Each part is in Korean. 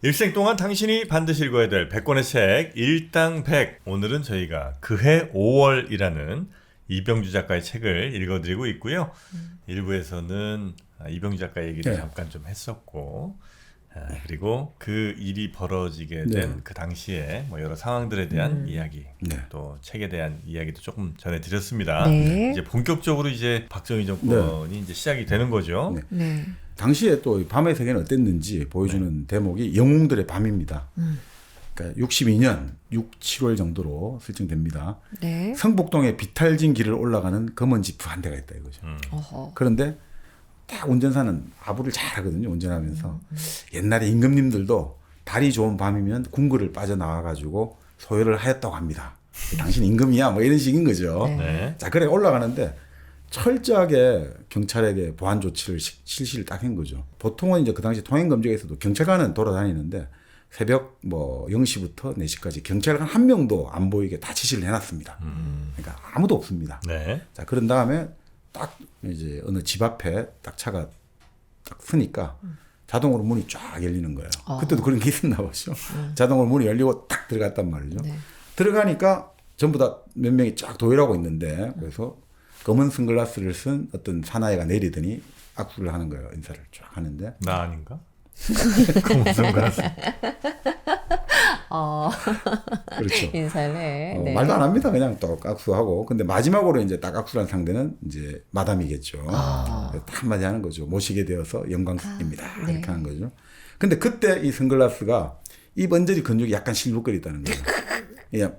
일생 동안 당신이 반드시 읽어야 될 100권의 책 일당 100. 오늘은 저희가 그해 5월이라는 이병주 작가의 책을 읽어드리고 있고요. 일부에서는 이병주 작가 얘기를 잠깐 좀 했었고, 그리고 그 일이 벌어지게 된 그 당시에 뭐 여러 상황들에 대한 이야기, 또 책에 대한 이야기도 조금 전해드렸습니다. 이제 본격적으로 이제 박정희 정권이 이제 시작이 되는 거죠. 당시에 또 밤의 세계는 어땠는지 보여주는 대목이 영웅들의 밤입니다. 그러니까 62년 6, 7월 정도로 설정됩니다. 성북동에 비탈진 길을 올라가는 검은 지프 한 대가 있다 이거죠. 그런데 딱 운전사는 아부를 잘하거든요. 운전하면서. 옛날에 임금님들도 달이 좋은 밤이면 궁궐을 빠져나와가지고 소요를 하였다고 합니다. 당신 임금이야 뭐 이런 식인 거죠. 자, 그래 올라가는데 철저하게 경찰에게 보안 조치를 실시를 딱 한 거죠. 보통은 이제 그 당시 통행금지에서도 경찰관은 돌아다니는데 새벽 뭐 0시부터 4시까지 경찰관 한 명도 안 보이게 다 지시를 해놨습니다. 그러니까 아무도 없습니다. 자, 그런 다음에 딱 이제 어느 집 앞에 딱 차가 딱 서니까 자동으로 문이 쫙 열리는 거예요. 그때도 그런 게 있었나 보죠. 자동으로 문이 열리고 딱 들어갔단 말이죠. 들어가니까 전부 다 몇 명이 쫙 도열하고 있는데 그래서 검은 선글라스를 쓴 어떤 사나이가 내리더니 악수를 하는 거예요. 인사를 쫙 하는데. 나 아닌가? 검은 선글라스. 그렇죠. 인사를 해. 말도 안 합니다. 그냥 또 악수하고. 근데 마지막으로 이제 딱 악수한 상대는 이제 마담이겠죠. 딱 한마디 하는 거죠. 모시게 되어서 영광입니다. 이렇게 하는 거죠. 근데 그때 이 선글라스가 입 언저리 근육이 약간 실룩거리다는 거예요.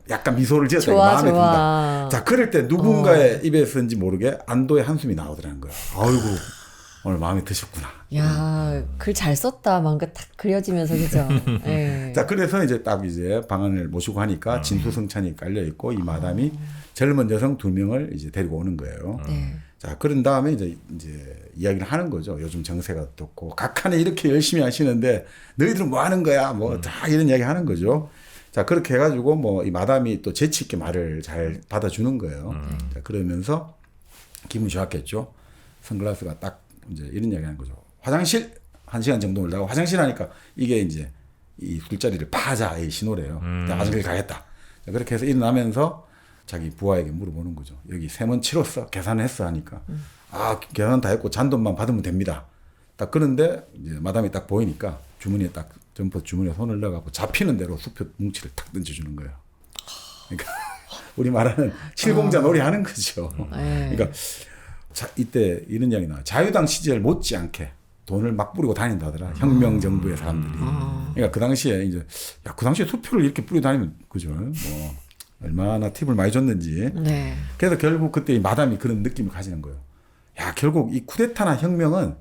약간 미소를 지었다. 마음에 든다. 자, 그럴 때 누군가의 입에서인지 모르게 안도의 한숨이 나오더라는 거예요. 아이고, 오늘 마음에 드셨구나. 야, 글 잘 썼다. 뭔가 딱 그려지면서, 그죠? 자, 그래서 이제 딱 이제 방안을 모시고 하니까 진수성찬이 깔려 있고 이 마담이 젊은 여성 2명을 이제 데리고 오는 거예요. 자, 그런 다음에 이제 이야기를 하는 거죠. 요즘 정세가 어떻고 각하는 이렇게 열심히 하시는데 너희들은 뭐 하는 거야? 뭐 다 이런 이야기 하는 거죠. 자, 그렇게 해가지고 뭐 이 마담이 또 재치 있게 말을 잘 받아주는 거예요. 자, 그러면서 기분이 좋았겠죠. 선글라스가 딱 이제 이런 이야기 하는 거죠. 화장실 1시간 정도 올라가고 화장실 하니까 이게 이제 이 술자리를 파자의 신호래요. 화장실 가겠다. 자, 그렇게 해서 일어나면서 자기 부하에게 물어보는 거죠. 여기 세문 치렀어? 계산을 했어? 하니까 계산 다 했고 잔돈만 받으면 됩니다. 딱 그런데 이제 마담이 딱 보이니까 주머니에 딱 점퍼 주머니에 손을 넣어갖고 잡히는 대로 수표 뭉치를 탁 던져주는 거예요. 그러니까 우리 말하는 칠공자 놀이 하는 거죠. 그러니까 이때 이런 이야기 나와요. 자유당 시절 못지않게 돈을 막 뿌리고 다닌다더라. 혁명 정부의 사람들이. 그러니까 그 당시에 이제 그 당시에 수표를 이렇게 뿌리고 다니면 그죠? 뭐 얼마나 팁을 많이 줬는지. 그래서 결국 그때 이 마담이 그런 느낌을 가지는 거예요. 야, 결국 이 쿠데타나 혁명은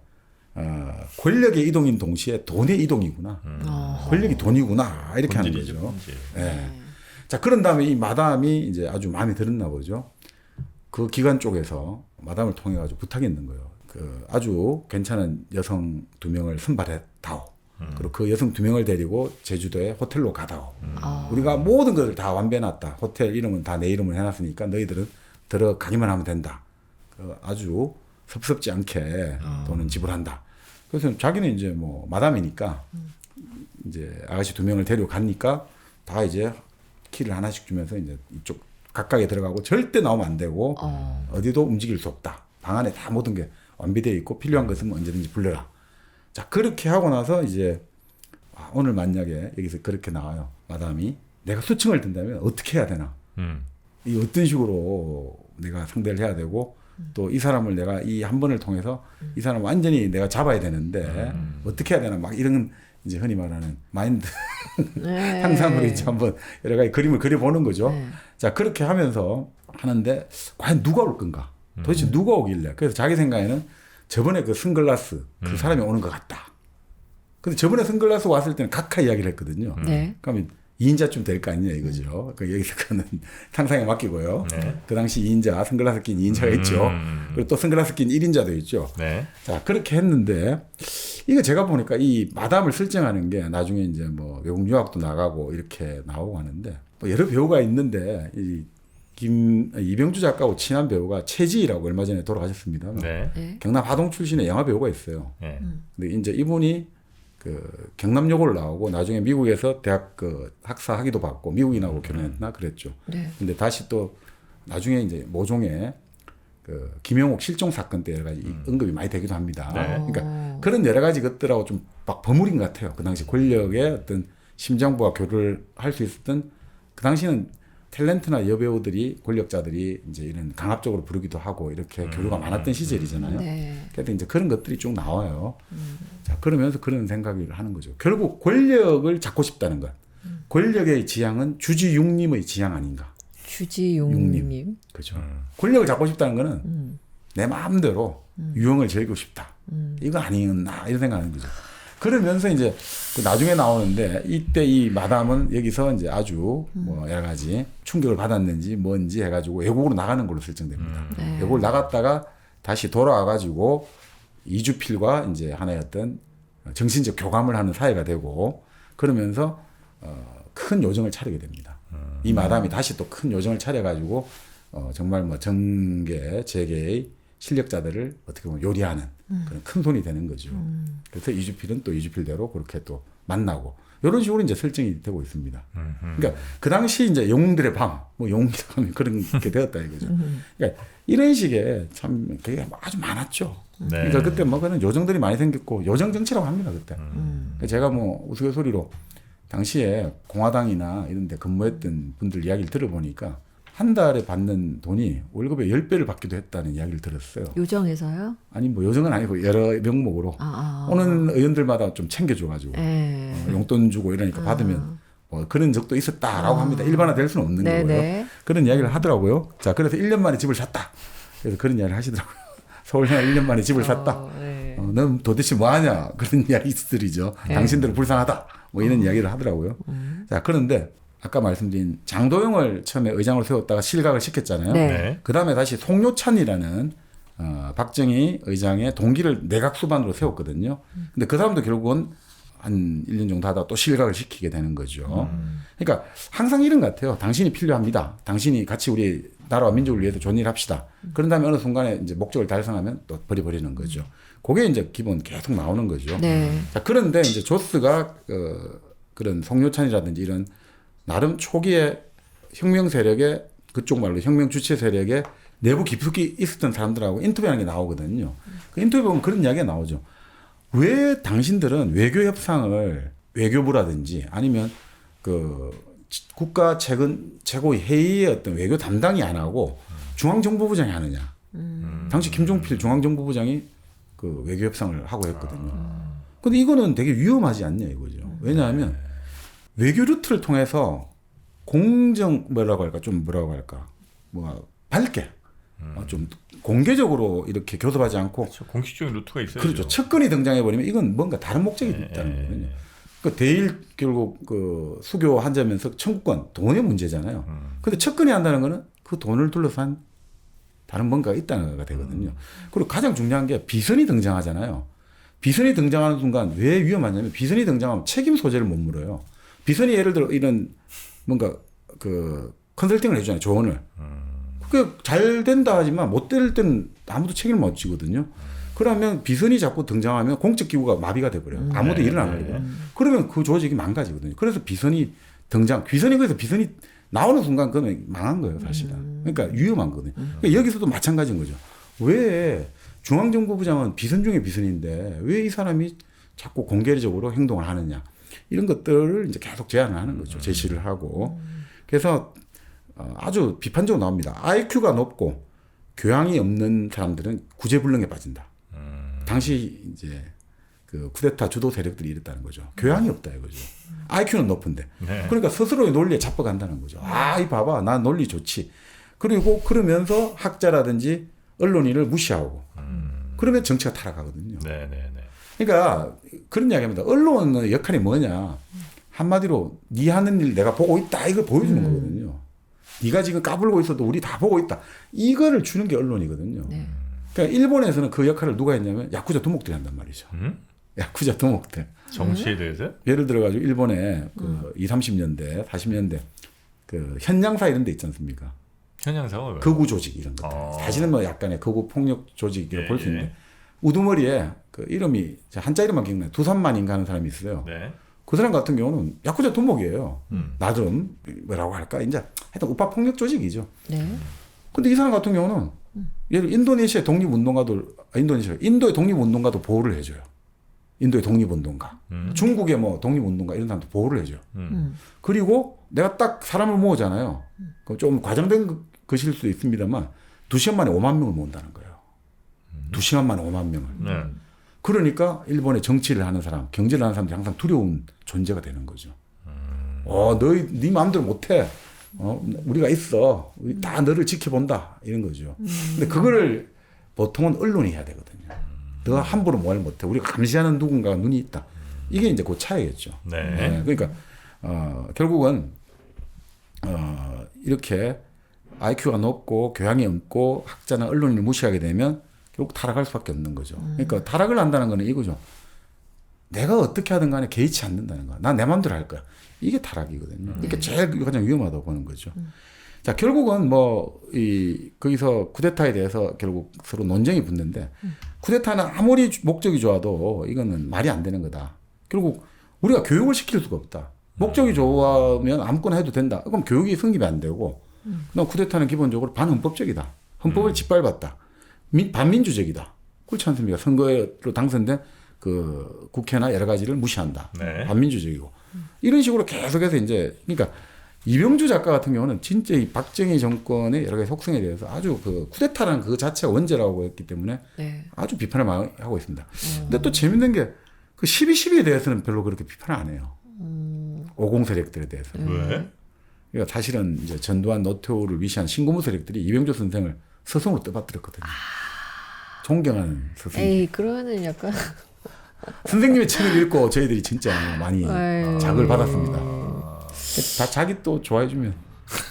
권력의 이동인 동시에 돈의 이동이구나. 권력이 돈이구나. 이렇게 하는 거죠. 자, 그런 다음에 이 마담이 이제 아주 마음에 들었나 보죠. 그 기관 쪽에서 마담을 통해 가지고 부탁이 있는 거예요. 그 아주 괜찮은 여성 2명을 선발해 다오. 그리고 그 여성 2명을 데리고 제주도에 호텔로 가다오. 우리가 모든 것을 다 완비해놨다. 호텔 이름은 다 내 이름을 해놨으니까 너희들은 들어가기만 하면 된다. 그 아주 섭섭지 않게 돈은 지불한다. 그래서 자기는 이제 뭐 마담이니까 이제 아가씨 2명을 데리고 가니까 다 이제 키를 하나씩 주면서 이제 이쪽 각각에 들어가고 절대 나오면 안 되고 어디도 움직일 수 없다. 방 안에 다 모든 게 완비되어 있고 필요한 것은 언제든지 불러라. 자, 그렇게 하고 나서 이제 오늘 만약에 여기서 그렇게 나와요. 마담이 내가 수청을 든다면 어떻게 해야 되나? 이 어떤 식으로 내가 상대를 해야 되고 또 이 사람을 내가 이 한 번을 통해서 이 사람 완전히 내가 잡아야 되는데 어떻게 해야 되나? 막 이런 이제 흔히 말하는 마인드 상상으로 이제 한번 여러 가지 그림을 그려보는 거죠. 자, 그렇게 하면서 하는데 과연 누가 올 건가? 도대체 누가 오길래? 그래서 자기 생각에는 저번에 그 선글라스 그 사람이 오는 것 같다. 근데 저번에 선글라스 왔을 때는 각하 이야기를 했거든요. 그러면 2인자쯤 될 거 아니냐 이거죠. 여기서 그는 상상에 맡기고요. 그 당시 2인자, 선글라스 낀 2인자가 있죠. 그리고 또 선글라스 낀 1인자도 있죠. 자, 그렇게 했는데 이거 제가 보니까 이 마담을 설정하는 게 나중에 이제 뭐 외국 유학도 나가고 이렇게 나오고 하는데 뭐 여러 배우가 있는데 이병주 작가하고 친한 배우가 최지희라고 얼마 전에 돌아가셨습니다. 경남 하동 출신의 영화 배우가 있어요. 근데 이제 이분이 그 경남여고를 나오고 나중에 미국에서 대학 그 학사 학위도 받고 미국인하고 결혼했나 그랬죠. 네. 근데 다시 또 나중에 이제 모종의 그 김영옥 실종 사건 때 여러 가지 언급이 많이 되기도 합니다. 네. 그러니까 그런 여러 가지 것들하고 좀 막 버무린 것 같아요. 그 당시 권력의 어떤 심장부와 교류를 할 수 있었던 그 당시는 탤런트나 여배우들이 권력자들이 이제 이런 강압적으로 부르기도 하고 이렇게 교류가 많았던 시절이잖아요. 네. 그래서 이제 그런 것들이 쭉 나와요. 자, 그러면서 그런 생각을 하는 거죠. 결국 권력을 잡고 싶다는 것. 권력의 지향은 주지육림의 지향 아닌가. 주지용님. 그죠. 권력을 잡고 싶다는 거는 내 마음대로 유흥을 즐기고 싶다. 이거 아니었나 이런 생각하는 거죠. 그러면서 이제 그 나중에 나오는데 이때 이 마담은 여기서 이제 아주 뭐 여러 가지 충격을 받았는지 뭔지 해가지고 외국으로 나가는 걸로 설정됩니다. 네. 외국을 나갔다가 다시 돌아와가지고 이주필과 이제 하나의 어떤 정신적 교감을 하는 사이가 되고 그러면서 큰 요정을 차리게 됩니다. 이 마담이 다시 또 큰 요정을 차려가지고 정말 뭐 정계 재계의 실력자들을 어떻게 보면 요리하는 그런 큰 손이 되는 거죠. 그래서 이주필은 또 이주필대로 그렇게 또 만나고 이런 식으로 이제 설정이 되고 있습니다. 그러니까 그 당시 이제 영웅들의 밤, 뭐 영웅이라고 하면 그런 게 되었다 이거죠. 그러니까 이런 식의 참 그게 아주 많았죠. 네. 그러니까 그때 뭐 그런 요정들이 많이 생겼고 요정 정치라고 합니다 그때. 그러니까 제가 뭐 우스갯소리로 당시에 공화당이나 이런 데 근무했던 분들 이야기를 들어보니까 한 달에 받는 돈이 월급의 10배를 받기도 했다는 이야기를 들었어요. 요정에서요? 아니 뭐 요정은 아니고 여러 명목으로 오는 의원들마다 좀 챙겨줘가지고 용돈 주고 이러니까 받으면 뭐 그런 적도 있었다라고 합니다. 일반화될 수는 없는 거고요. 그런 이야기를 하더라고요. 자, 그래서 1년 만에 집을 샀다. 그래서 그런 이야기를 하시더라고요. 서울시가 1년 만에 집을 샀다. 넌 도대체 뭐하냐 그런 이야기들이죠. 당신들은 불쌍하다. 뭐 이런 이야기를 하더라고요. 자, 그런데 아까 말씀드린 장도영을 처음에 의장으로 세웠다가 실각을 시켰잖아요. 네. 그 다음에 다시 송요찬이라는 박정희 의장의 동기를 내각 수반으로 세웠거든요. 근데 그 사람도 결국은 한 1년 정도 하다가 또 실각을 시키게 되는 거죠. 그러니까 항상 이런 것 같아요. 당신이 필요합니다. 당신이 같이 우리 나라와 민족을 위해서 좋은 일 합시다. 그런 다음에 어느 순간에 이제 목적을 달성하면 또 버려버리는 거죠. 그게 이제 기본 계속 나오는 거죠. 네. 자, 그런데 이제 조스가 그런 송요찬이라든지 이런 나름 초기에 혁명 세력의 그쪽 말로 혁명 주체 세력의 내부 깊숙이 있었던 사람들하고 인터뷰하는 게 나오거든요. 그 인터뷰 보면 그런 이야기가 나오죠. 왜 당신들은 외교 협상을 외교부라든지 아니면 그 국가 최고의 회의의 어떤 외교 담당이 안 하고 중앙정보부장이 하느냐. 당시 김종필 중앙정보부장이 그 외교 협상을 하고 했거든요. 근데 이거는 되게 위험하지 않냐 이거죠. 왜냐하면 외교 루트를 통해서 뭐라고 할까 뭐 밝게 좀 공개적으로 이렇게 교섭하지 않고 그렇죠. 공식적인 루트가 있어요. 그렇죠. 측근이 등장해 버리면 이건 뭔가 다른 목적이 있다는 거거든요. 그 대일 결국 그 수교 한자면서 청구권 돈의 문제잖아요. 근데 측근이 한다는 거는 그 돈을 둘러싼 다른 뭔가가 있다는 거가 되거든요. 그리고 가장 중요한 게 비선이 등장하잖아요. 비선이 등장하는 순간 왜 위험하냐면 비선이 등장하면 책임 소재를 못 물어요. 비선이 예를 들어 이런 뭔가 그 컨설팅을 해주잖아요. 조언을. 그게 잘 된다 하지만 못 될 때는 아무도 책임을 못 지거든요. 그러면 비선이 자꾸 등장하면 공적 기구가 마비가 돼버려요. 아무도 일을 안 하거든요. 그러면 그 조직이 망가지거든요. 그래서 비선이 거기서 비선이 나오는 순간 그러면 망한 거예요, 사실은. 그러니까 위험한 거거든요. 그러니까 여기서도 마찬가지인 거죠. 왜 중앙정보부장은 비선 중에 비선인데 왜 이 사람이 자꾸 공개적으로 행동을 하느냐. 이런 것들을 이제 계속 제안을 하는 거죠. 제시를 하고. 그래서 아주 비판적으로 나옵니다. IQ가 높고 교양이 없는 사람들은 구제불능에 빠진다. 당시 이제 그 쿠데타 주도 세력들이 이랬다는 거죠. 교양이 없다 이거죠. IQ는 높은데. 네. 그러니까 스스로의 논리에 잡아간다는 거죠. 이 봐봐. 난 논리 좋지. 그리고 그러면서 학자라든지 언론인을 무시하고. 그러면 정치가 타락하거든요. 네네네. 그러니까 그런 이야기합니다. 언론의 역할이 뭐냐. 한마디로 네 하는 일 내가 보고 있다. 이걸 보여주는 거거든요. 네가 지금 까불고 있어도 우리 다 보고 있다. 이거를 주는 게 언론이거든요. 네. 그러니까 일본에서는 그 역할을 누가 했냐면 야쿠자 두목들이 한단 말이죠. 야쿠자 두목들. 정치에 대해서? 예를 들어가지고 일본에 그 20, 30년대, 40년대 그 현장사 이런 데 있지 않습니까? 현장사가 왜? 극우 조직 이런 것들. 사실은 뭐 약간의 극우 폭력 조직이라고 볼 수 있는데 우두머리에 그 이름이 한자 이름만 기억나요. 두산만인가 하는 사람이 있어요. 네. 그 사람 같은 경우는 야쿠자 두목이에요. 나름 뭐라고 할까 이제 하여튼 우파 폭력 조직이죠. 네. 근데 이 사람 같은 경우는 예를 인도네시아 인도의 독립운동가도 보호를 해줘요. 인도의 독립운동가, 중국의 뭐 독립운동가 이런 사람도 보호를 해줘요. 그리고 내가 딱 사람을 모으잖아요. 그럼 좀 과장된 것일 수도 있습니다만 2시간 만에 5만 명을 모은다는 거예요. 2시간 만에 5만 명을. 네. 그러니까 일본의 정치를 하는 사람, 경제를 하는 사람들이 항상 두려운 존재가 되는 거죠. 네 마음대로 못해. 우리가 있어. 우리 다 너를 지켜본다. 이런 거죠. 근데 그거를 보통은 언론이 해야 되거든요. 너 함부로 뭘 못해. 우리가 감시하는 누군가가 눈이 있다. 이게 이제 그 차이겠죠. 네. 그러니까 결국은 이렇게 IQ가 높고 교양이 없고 학자나 언론인을 무시하게 되면 결국 타락할 수밖에 없는 거죠. 그러니까 타락을 한다는 거는 이거죠. 내가 어떻게 하든 간에 개의치 않는다는 거야. 난 내 마음대로 할 거야. 이게 타락이거든요. 이게 제일 가장 위험하다고 보는 거죠. 자, 결국은 거기서 쿠데타에 대해서 결국 서로 논쟁이 붙는데 쿠데타는 아무리 목적이 좋아도 이거는 말이 안 되는 거다. 결국 우리가 교육을 시킬 수가 없다. 목적이 좋으면 아무거나 해도 된다. 그럼 교육이 성립이 안 되고 그다음 쿠데타는 기본적으로 반헌법적이다. 헌법을 짓밟았다. 반민주적이다. 그렇지 않습니까? 선거로 당선된 그 국회나 여러 가지를 무시한다. 네. 반민주적이고. 이런 식으로 계속해서 이제, 그러니까 이병주 작가 같은 경우는 진짜 이 박정희 정권의 여러 가지 속성에 대해서 아주 그 쿠데타라는 그 자체가 원죄라고 했기 때문에 네. 아주 비판을 많이 하고 있습니다. 근데 또 재밌는 게 그 12.12에 대해서는 별로 그렇게 비판을 안 해요. 50 세력들에 대해서는. 왜? 그러니까 사실은 이제 전두환 노태우를 위시한 신고무 세력들이 이병주 선생을 스승으로 떠받들었거든요. 존경하는 스승. 에이, 그러면은 약간. 선생님의 책을 읽고 저희들이 진짜 많이 에이. 자극을 받았습니다. 다 자기 또 좋아해주면.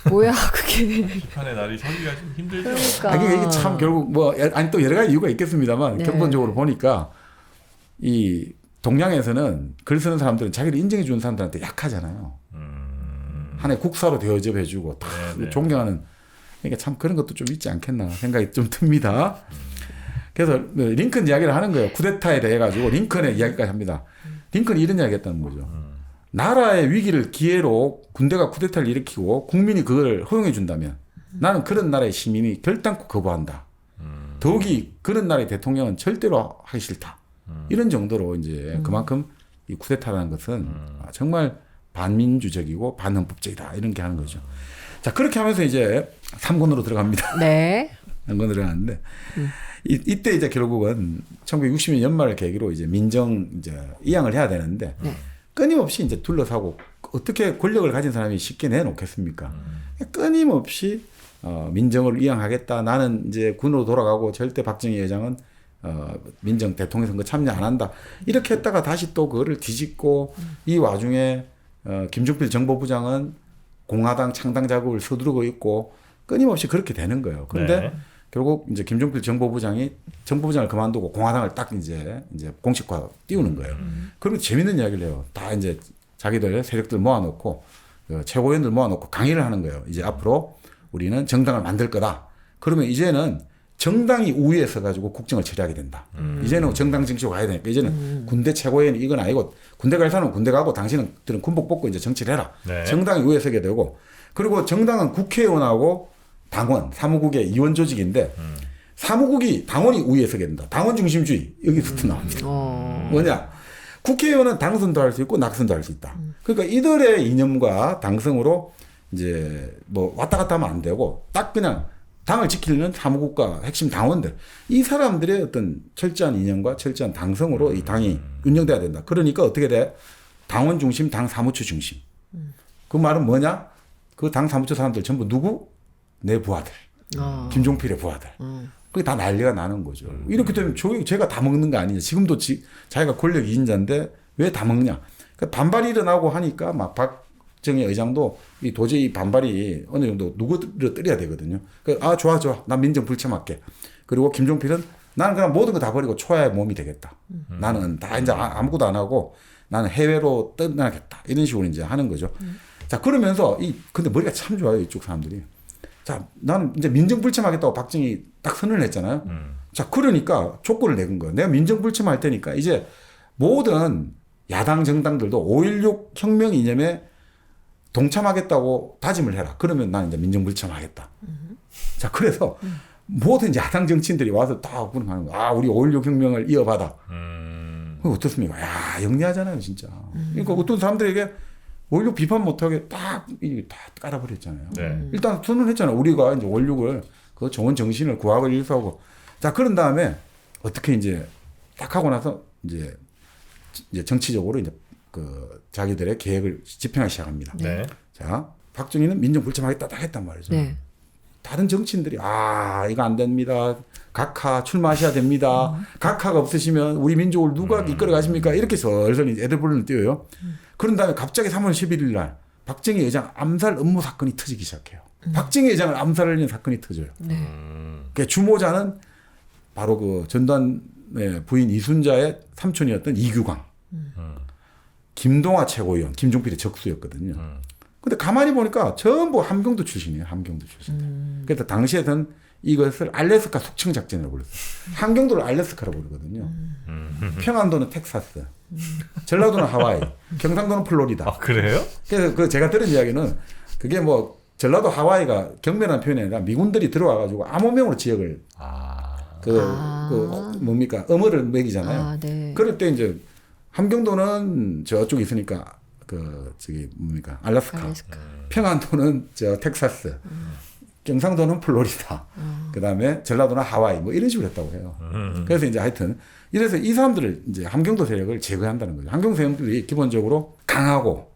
뭐야, 그게. 비판의 날이 서기가 좀 힘들죠. 그러니까. 이게 참 결국 또 여러 가지 이유가 있겠습니다만 네. 근본적으로 보니까 이 동양에서는 글 쓰는 사람들은 자기를 인정해 주는 사람들한테 약하잖아요. 하나의 국사로 대접해주고 다 네. 존경하는. 그러니까 참 그런 것도 좀 있지 않겠나 생각이 좀 듭니다. 그래서 링컨 이야기를 하는 거예요. 쿠데타에 대해 가지고 링컨의 이야기까지 합니다. 링컨이 이런 이야기 했다는 거죠. 나라의 위기를 기회로 군대가 쿠데타를 일으키고 국민이 그걸 허용해 준다면 나는 그런 나라의 시민이 결단코 거부한다. 더욱이 그런 나라의 대통령은 절대로 하기 싫다. 이런 정도로 이제 그만큼 이 쿠데타라는 것은 정말 반민주적이고 반헌법적이다. 이런 게 하는 거죠. 자, 그렇게 하면서 이제 3권으로 들어갑니다. 네. 3권으로 들어가는데 이때 이제 결국은 1960년 연말을 계기로 이제 민정 이제 이양을 해야 되는데 끊임없이 이제 둘러싸고 어떻게 권력을 가진 사람이 쉽게 내놓겠습니까? 끊임없이 민정을 이양하겠다. 나는 이제 군으로 돌아가고 절대 박정희 회장은 민정 대통령 선거 참여 안 한다. 이렇게 했다가 다시 또 그거를 뒤집고 이 와중에 김종필 정보부장은 공화당 창당 작업을 서두르고 있고 끊임없이 그렇게 되는 거예요. 그런데 네. 결국 이제 김종필 정보부장이 정보부장을 그만두고 공화당을 딱 이제 공식화 띄우는 거예요. 그러면 재밌는 이야기를 해요. 다 이제 자기들 세력들 모아놓고 최고위원들 모아놓고 강의를 하는 거예요. 이제 앞으로 우리는 정당을 만들 거다. 그러면 이제는 정당이 우위에 서가지고 국정을 처리하게 된다. 이제는 정당 정치로 가야 되니까 이제는 군대 최고위원 이건 아니고 군대 갈 사람은 군대 가고 당신들은 군복 벗고 이제 정치를 해라. 네. 정당이 우위에 서게 되고 그리고 정당은 국회의원하고 당원, 사무국의 이원 조직인데 사무국이 당원이 우위에 서게 된다. 당원 중심주의 여기서부터 나옵니다. 뭐냐? 국회의원은 당선도 할 수 있고 낙선도 할 수 있다. 그러니까 이들의 이념과 당성으로 이제 뭐 왔다 갔다 하면 안 되고 딱 그냥 당을 지키는 사무국과 핵심 당원들 이 사람들의 어떤 철저한 이념과 철저한 당성으로 이 당이 운영돼야 된다. 그러니까 어떻게 돼? 당원 중심, 당 사무처 중심. 그 말은 뭐냐? 그 당 사무처 사람들 전부 누구? 내 부하들. 김종필의 부하들. 그게 다 난리가 나는 거죠. 이렇게 되면 제가 다 먹는 거 아니냐. 지금도 자기가 권력 2인자인데 왜 다 먹냐. 그러니까 반발이 일어나고 하니까 막 박정희 의장도 이 도저히 반발이 어느 정도 누구를 때려야 되거든요. 아, 좋아. 난 민정 불참할게. 그리고 김종필은 나는 그냥 모든 거 다 버리고 초야의 몸이 되겠다. 나는 다 이제 아무것도 안 하고 나는 해외로 떠나겠다. 이런 식으로 이제 하는 거죠. 자, 그러면서 근데 머리가 참 좋아요. 이쪽 사람들이. 자, 나는 이제 민정 불참하겠다고 박정희 딱 선언을 했잖아요. 자, 그러니까 조건을 내건 거예요. 내가 민정불체할 테니까 이제 모든 야당 정당들도 5.16 혁명 이념에 동참하겠다고 다짐을 해라. 그러면 나는 이제 민정불체하겠다. 자, 그래서 모든 야당 정치인들이 와서 다 하는 거야. 아, 우리 5.16 혁명을 이어받아. 그럼 어떻습니까? 야, 영리하잖아요, 진짜. 그러니까 어떤 사람들에게 5.16 비판 못하게 다 깔아버렸잖아요. 네. 일단 선언했잖아요. 우리가 이제 5.16을 그 좋은 정신을 구학을 일수하고. 자, 그런 다음에 어떻게 이제 딱 하고 나서 이제 정치적으로 이제 그 자기들의 계획을 집행하기 시작합니다. 네. 자, 박정희는 민정불참하겠다 딱 했단 말이죠. 네. 다른 정치인들이 이거 안 됩니다. 각하 출마하셔야 됩니다. 각하가 없으시면 우리 민족을 누가 이끌어 가십니까? 이렇게 설설 이제 애들 불러는 띄워요. 그런 다음에 갑자기 3월 11일 날 박정희 회장 암살 음모 사건이 터지기 시작해요. 박정희 회장을 암살하려는 사건이 터져요. 네. 그 주모자는 바로 그 전두환의 부인 이순자의 삼촌이었던 이규광. 김동아 최고위원, 김종필의 적수였거든요. 근데 가만히 보니까 전부 함경도 출신이에요. 함경도 출신. 그래서 당시에는 이것을 알래스카 숙청 작전이라고 불렀어요. 함경도를 알래스카라고 부르거든요. 평안도는 텍사스, 전라도는 하와이, 경상도는 플로리다. 아, 그래요? 그래서 그 제가 들은 이야기는 그게 뭐 전라도 하와이가 경멸한 표현이 아니라 미군들이 들어와가지고 암호명으로 지역을 뭡니까 어머를 먹이잖아요. 네. 그럴 때 이제 함경도는 저쪽에 있으니까 알래스카. 평안도는 텍사스. 경상도는 플로리다. 그다음에 전라도는 하와이 뭐 이런 식으로 했다고 해요. 그래서 이제 하여튼 이래서 이 사람들을 이제 함경도 세력을 제거한다는 거죠. 함경도 세력들이 기본적으로 강하고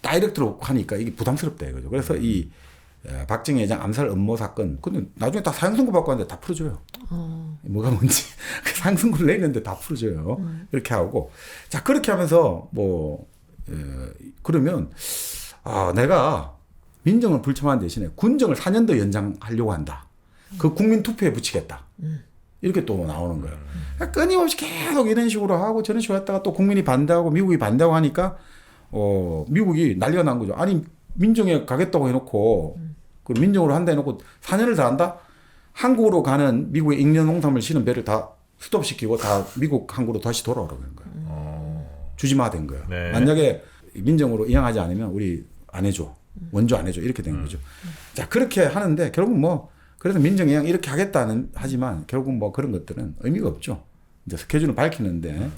다이렉트로 하니까 이게 부담스럽다 이거죠. 그래서 이 박정희 회장 암살 음모 사건, 근데 나중에 다 사형 선고 받고 하는데 다 풀어줘요. 뭐가 뭔지 사형 선고를 내는데 다 풀어줘요. 이렇게 하고 자 그렇게 하면서 그러면 내가 민정을 불참하는 대신에 군정을 4년 더 연장하려고 한다. 그 국민 투표에 붙이겠다. 이렇게 또 나오는 거예요. 끊임없이 계속 이런 식으로 하고 저런 식으로 했다가 또 국민이 반대하고 미국이 반대하고 하니까 미국이 난리가 난 거죠. 아니 민정에 가겠다고 해놓고 그 민정으로 한다 해놓고 4년을 다 한다? 한국으로 가는 미국의 잉여 농산물 실은 배를 다 스톱시키고 다 미국 항구로 다시 돌아오라고 하는 거예요. 주지마 된 거예요. 네. 만약에 민정으로 이양하지 않으면 우리 안 해줘. 원조 안 해줘. 이렇게 된 거죠. 자, 그렇게 하는데 결국 그래서 민정 이양 이렇게 하겠다는 하지만 결국 그런 것들은 의미가 없죠. 이제 스케줄은 밝히는데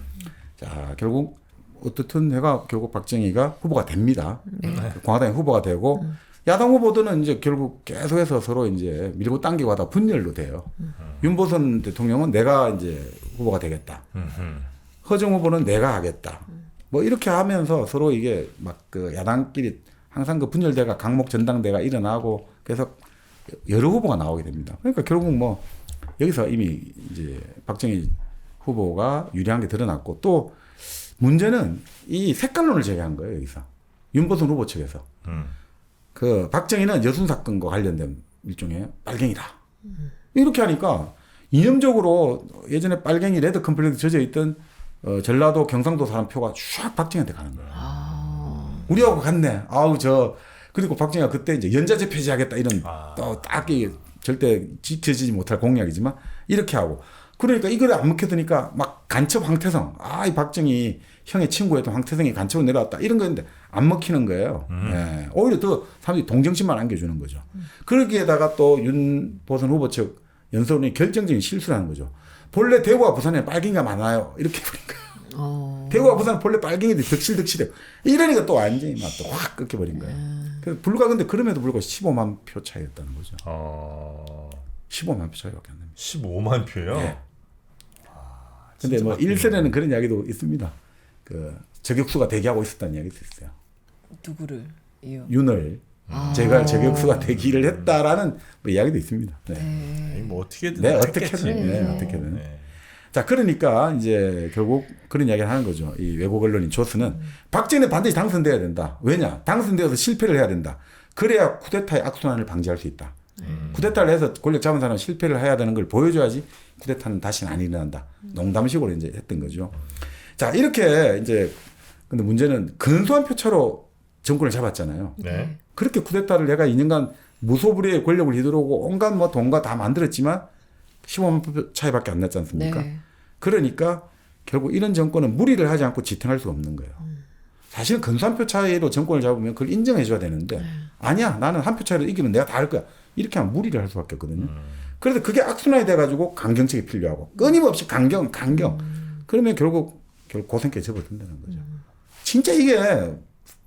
자, 결국 어떻든 해가 결국 박정희가 후보가 됩니다. 공화당의 후보가 되고 야당 후보들은 이제 결국 계속해서 서로 이제 밀고 당기고 하다 분열로 돼요. 윤보선 대통령은 내가 이제 후보가 되겠다. 허정 후보는 내가 하겠다. 뭐 이렇게 하면서 서로 이게 막 그 야당끼리 항상 그 분열대가 강목 전당대가 일어나고 그래서 여러 후보가 나오게 됩니다. 그러니까 결국 여기서 이미 이제 박정희 후보가 유리한 게 드러났고 또 문제는 이 색깔론을 제기한 거예요, 여기서. 윤보선 후보 측에서. 그 박정희는 여순 사건과 관련된 일종의 빨갱이다. 이렇게 하니까 이념적으로 예전에 빨갱이 레드 컴플렉스 젖어 있던 전라도 경상도 사람 표가 쫙 박정희한테 가는 거예요. 우리하고 같네. 그리고 박정희가 그때 이제 연자제 폐지하겠다 이런 또 딱히 절대 지켜지지 못할 공약이지만 이렇게 하고 그러니까 이걸 안 먹혀드니까 막 간첩 황태성 이 박정희 형의 친구였던 황태성이 간첩으로 내려왔다 이런 거였는데 안 먹히는 거예요. 예. 오히려 더 사람들이 동정심만 안겨주는 거죠. 그러기에다가 또 윤보선 후보 측 연설원이 결정적인 실수를 하는 거죠. 본래 대구와 부산에 빨갱이가 많아요. 이렇게 버린 거예요. 대구와 부산은 본래 빨갱이들이 덕실덕실해요. 이러니까 또 완전히 또 확 꺾여버린 거예요. 근데 그럼에도 불구하고 15만 표 차이였다는 거죠. 15만 표 차이밖에 안 납니다. 15만 표요? 네. 근데 1선에는 그런 이야기도 있습니다. 그 저격수가 대기하고 있었다는 이야기도 있어요. 누구를? 윤을 제가 저격수가 대기를 했다라는 이야기도 있습니다. 네. 어떻게든 어떻게든. 네. 자, 그러니까 이제 결국 그런 이야기를 하는 거죠. 이 외국 언론인 조스는 박정희는 반드시 당선돼야 된다. 왜냐? 당선되어서 실패를 해야 된다. 그래야 쿠데타의 악순환을 방지할 수 있다. 쿠데타를 해서 권력 잡은 사람은 실패를 해야 되는 걸 보여줘야지 쿠데타는 다시는 안 일어난다. 농담식으로 이제 했던 거죠. 자, 이렇게 이제 근데 문제는 근소한 표차로 정권을 잡았잖아요. 네. 그렇게 쿠데타를 내가 2년간 무소불위의 권력을 휘두르고 온갖 돈과 다 만들었지만 15만 표 차이밖에 안 났지 않습니까? 네. 그러니까 결국 이런 정권은 무리를 하지 않고 지탱할 수가 없는 거예요. 사실 근소한 표 차이로 정권을 잡으면 그걸 인정해 줘야 되는데 아니야 나는 한 표 차이로 이기면 내가 다 할 거야. 이렇게 하면 무리를 할 수밖에 없거든요. 그래서 그게 악순환이 돼가지고 강경책이 필요하고 끊임없이 강경. 그러면 결국 고생길에 접어든다는 거죠. 진짜 이게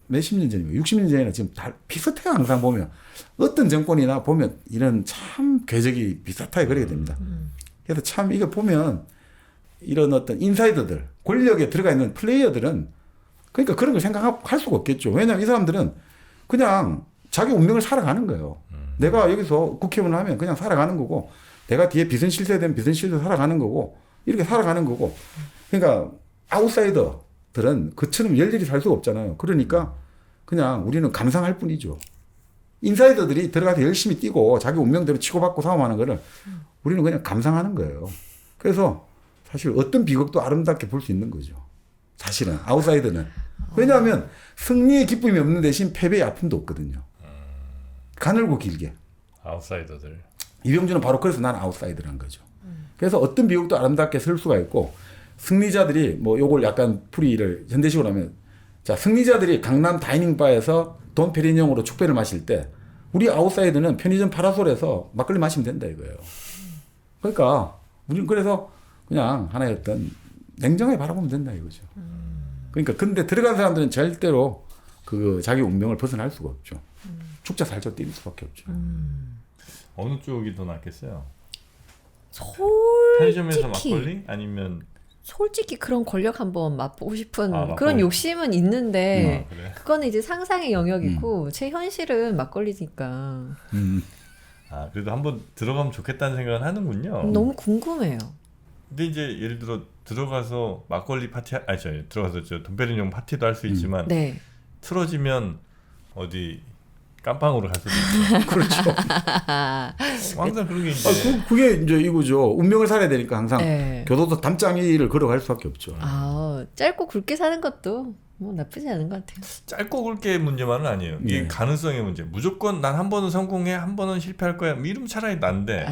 몇십 년 전이고 60년 전이나 지금 다 비슷해요. 항상 보면 어떤 정권이나 보면 이런 참 궤적이 비슷하게 그리게 됩니다. 그래서 참 이거 보면 이런 어떤 인사이더들 권력에 들어가 있는 플레이어들은 그러니까 그런 걸 생각할 수가 없겠죠. 왜냐하면 이 사람들은 그냥 자기 운명을 살아가는 거예요. 내가 여기서 국회의원을 하면 그냥 살아가는 거고 내가 뒤에 비선실세 되면 비선실세 살아가는 거고 이렇게 살아가는 거고 그러니까 아웃사이더들은 그처럼 열일이 살 수가 없잖아요. 그러니까 그냥 우리는 감상할 뿐이죠. 인사이더들이 들어가서 열심히 뛰고 자기 운명대로 치고받고 싸움하는 거를 우리는 그냥 감상하는 거예요. 그래서 사실 어떤 비극도 아름답게 볼 수 있는 거죠. 사실은 아웃사이더는. 왜냐하면 승리의 기쁨이 없는 대신 패배의 아픔도 없거든요. 가늘고 길게. 아웃사이더들. 이병주는 바로 그래서 나는 아웃사이더란 거죠. 그래서 어떤 비극도 아름답게 쓸 수가 있고 승리자들이 뭐 요걸 약간 풀이를 현대식으로 하면 자 승리자들이 강남 다이닝바에서 돈 페리뇽으로 축배를 마실 때 우리 아웃사이더는 편의점 파라솔에서 막걸리 마시면 된다 이거예요. 그러니까 우리는 그래서 그냥 하나의 어떤 냉정하게 바라보면 된다 이거죠. 그러니까 근데 들어간 사람들은 절대로 그 자기 운명을 벗어날 수가 없죠. 죽자 살자 뛰는 수밖에 없죠. 어느 쪽이 더 낫겠어요? 솔직히 편의점에서 막걸리 아니면 솔직히 그런 권력 한번 맛보고 싶은 막걸리. 그런 욕심은 있는데 그래. 그거는 이제 상상의 영역이고 제 현실은 막걸리니까 그래도 한번 들어가면 좋겠다는 생각은 하는군요. 너무 궁금해요. 근데 이제 예를 들어 들어가서 막걸리 파티 들어가서 저 돈페리뇽 파티도 할 수 있지만 네. 틀어지면 어디 깜빵으로 갈 수도 있고. 그렇죠. 항상 그런 게 이제 그게 이제 이거죠. 운명을 살아야 되니까 항상 네. 교도소 담장이를 걸어갈 수밖에 없죠. 짧고 굵게 사는 것도 뭐 나쁘지 않은 것 같아요. 짧고 굵게 문제만은 아니에요. 이게 네. 가능성의 문제. 무조건 난 한 번은 성공해, 한 번은 실패할 거야. 이러면 차라리 난데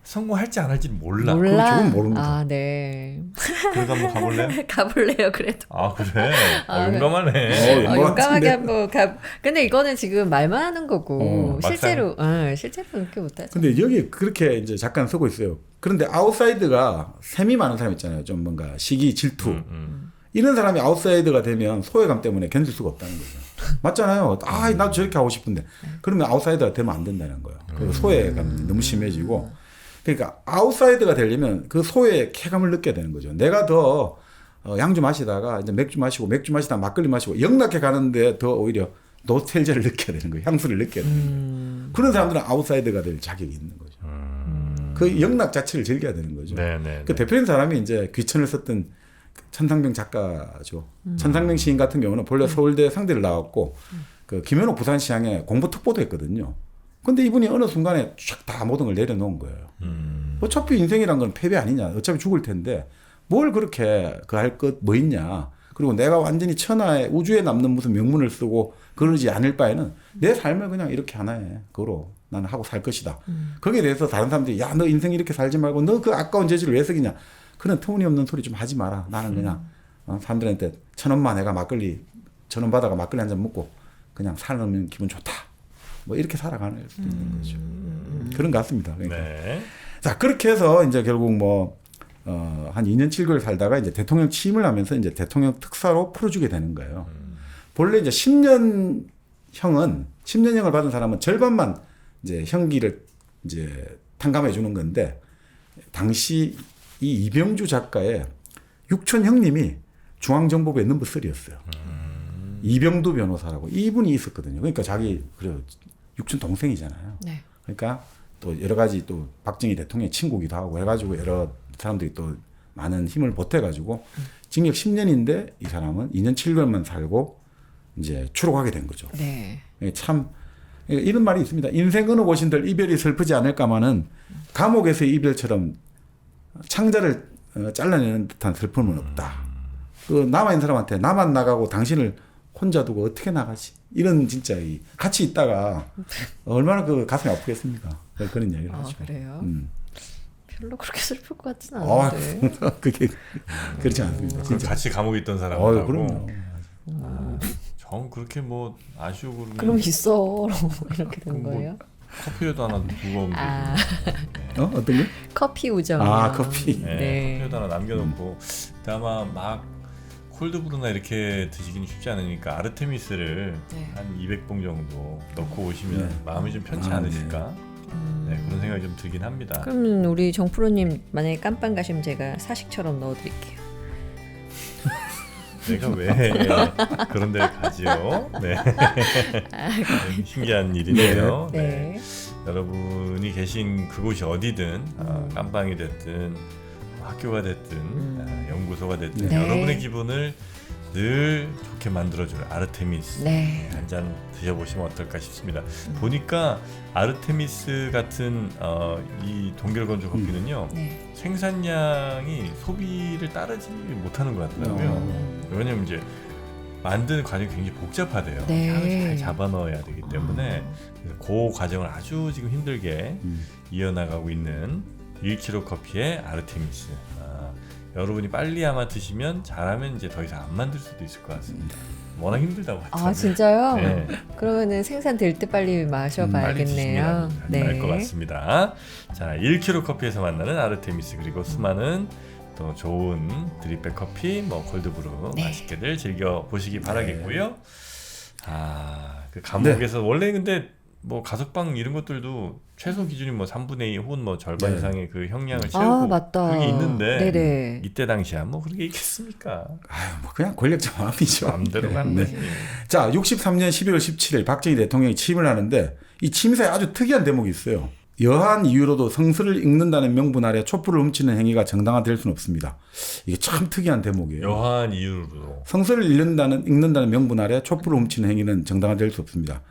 성공할지 안 할지 몰라. 그건 조금 모릅니다. 네. 그래도 한번 가볼래요? 가볼래요, 그래도. 그래. 네. 용감하네. 용감하게 한번 근데 이거는 지금 말만 하는 거고 실제로 그렇게 못하죠. 근데 여기 그렇게 이제 잠깐 쓰고 있어요. 그런데 아웃사이드가 셈이 많은 사람 있잖아요. 좀 뭔가 시기, 질투. 이런 사람이 아웃사이드가 되면 소외감 때문에 견딜 수가 없다는 거죠. 맞잖아요. 나도 저렇게 하고 싶은데. 그러면 아웃사이드가 되면 안 된다는 거예요. 그리고 소외감이 너무 심해지고. 그러니까 아웃사이드가 되려면 그 소외의 쾌감을 느껴야 되는 거죠. 내가 더 양주 마시다가 이제 맥주 마시다 막걸리 마시고 영락해 가는데 더 오히려 노스텔지를 느껴야 되는 거예요. 향수를 느껴야 되는 거예요. 그런 사람들은 아웃사이드가 될 자격이 있는 거죠. 그 영락 자체를 즐겨야 되는 거죠. 그 대표적인 사람이 이제 귀천을 썼던 천상병 작가죠. 천상병 시인 같은 경우는 본래 서울대 상대를 나왔고 그 김현옥 부산시장에 공부 특보도 했거든요. 근데 이분이 어느 순간에 쫙 다 모든 걸 내려놓은 거예요. 어차피 인생이란 건 패배 아니냐. 어차피 죽을 텐데 뭘 그렇게 그 할 것 뭐 있냐. 그리고 내가 완전히 천하에 우주에 남는 무슨 명문을 쓰고 그러지 않을 바에는 내 삶을 그냥 이렇게 하나에 그거로 나는 하고 살 것이다. 거기에 대해서 다른 사람들이 야, 너 인생 이렇게 살지 말고 너 그 아까운 재질을 왜 쓰기냐. 그런 터무니없는 소리 좀 하지 마라. 나는 그냥 사람들한테 1,000원만 내가 막걸리 1,000원 받아가 막걸리 한 잔 먹고 그냥 살면 기분 좋다. 뭐 이렇게 살아가는 수도 있는 거죠. 그런 것 같습니다. 그러니까. 네. 자 그렇게 해서 이제 결국 뭐 한 2년 7개월 살다가 이제 대통령 취임을 하면서 이제 대통령 특사로 풀어주게 되는 거예요. 본래 이제 10년형을 받은 사람은 절반만 이제 형기를 이제 탕감해 주는 건데 당시 이 이병주 작가의 육촌 형님이 중앙정보부의 넘버 3였어요. 이병두 변호사라고 이분이 있었거든요. 그러니까 자기 육촌 동생이잖아요. 네. 그러니까 또 여러 가지 또 박정희 대통령의 친구기도 하고 해가지고 여러 사람들이 또 많은 힘을 보태가지고 징역 10년인데 이 사람은 2년 7개월만 살고 이제 추록하게 된 거죠. 네. 참 이런 말이 있습니다. 인생 어느 곳인들 이별이 슬프지 않을까마는 감옥에서의 이별처럼 창자를 잘라내는 듯한 슬픔은 없다. 그 남아있는 사람한테 나만 나가고 당신을 혼자 두고 어떻게 나가지? 이런 진짜 같이 있다가 얼마나 그 가슴이 아프겠습니까? 그런 얘기를 하죠. 그래요? 별로 그렇게 슬플 것 같진 아, 않은데. 그게 그렇지 않습니다. 진짜. 같이 감옥에 있던 사람하고. 그럼요. 정 그렇게 뭐 아쉬워 그러면. 그럼 있어. 이렇게 되는 뭐 거예요? 커피라도 하나 두고 오면 아. 되고. 어떤 게? 커피 우정. 커피. 네. 네. 커피라도 하나 남겨놓고. 근데 아마 막 콜드브루나 이렇게 드시기는 쉽지 않으니까 아르테미스를 네. 한 200봉 정도 넣고 오시면 네. 마음이 좀 편치 아, 않으실까. 네, 그런 생각이 좀 들긴 합니다. 그럼 우리 정프로님 만약에 깜빵 가시면 제가 사식처럼 넣어드릴게요. 내가 왜 그런 데를 가지요? 네. 신기한 일이네요. 네. 네. 여러분이 계신 그곳이 어디든 깜빵이 됐든 학교가 됐든 연구소가 됐든 네. 여러분의 기분을 늘 좋게 만들어줄 아르테미스 네. 한 잔 드셔보시면 어떨까 싶습니다. 보니까 아르테미스 같은 이 동결건조 커피는요. 네. 생산량이 소비를 따르지 못하는 것 같더라고요. 왜냐면 이제 만드는 과정이 굉장히 복잡하대요. 네. 향을 잘 잡아 넣어야 되기 때문에 그래서 그 과정을 아주 지금 힘들게 이어나가고 있는 1kg 커피의 아르테미스. 여러분이 빨리 아마 드시면 잘하면 이제 더 이상 안 만들 수도 있을 것 같습니다. 워낙 힘들다고 하더라고요. 아 진짜요? 네. 그러면은 생산될 때 빨리 마셔봐야겠네요. 빨리 알것 같습니다. 자, 1kg 커피에서 만나는 아르테미스 그리고 수많은 또 좋은 드립백 커피, 뭐 콜드브루 네. 맛있게들 즐겨 보시기 바라겠고요. 그 감옥에서 원래 근데 뭐 가석방 이런 것들도 최소 기준이 뭐 3분의 2 혹은 뭐 절반 이상의 그 형량을 채우고 맞다. 그게 있는데 네네. 이때 당시야 뭐 그게 있겠습니까? 뭐 그냥 권력자 마음이죠. 마음대로 가는 거지. 자, 63년 11월 17일 박정희 대통령이 취임을 하는데 이 취임사에 아주 특이한 대목이 있어요. 여한 이유로도 성서를 읽는다는 명분 아래 촛불을 훔치는 행위가 정당화될 수는 없습니다. 이게 참 특이한 대목이에요. 여한 이유로 성서를 읽는다는 명분 아래 촛불을 훔치는 행위는 정당화될 수 없습니다.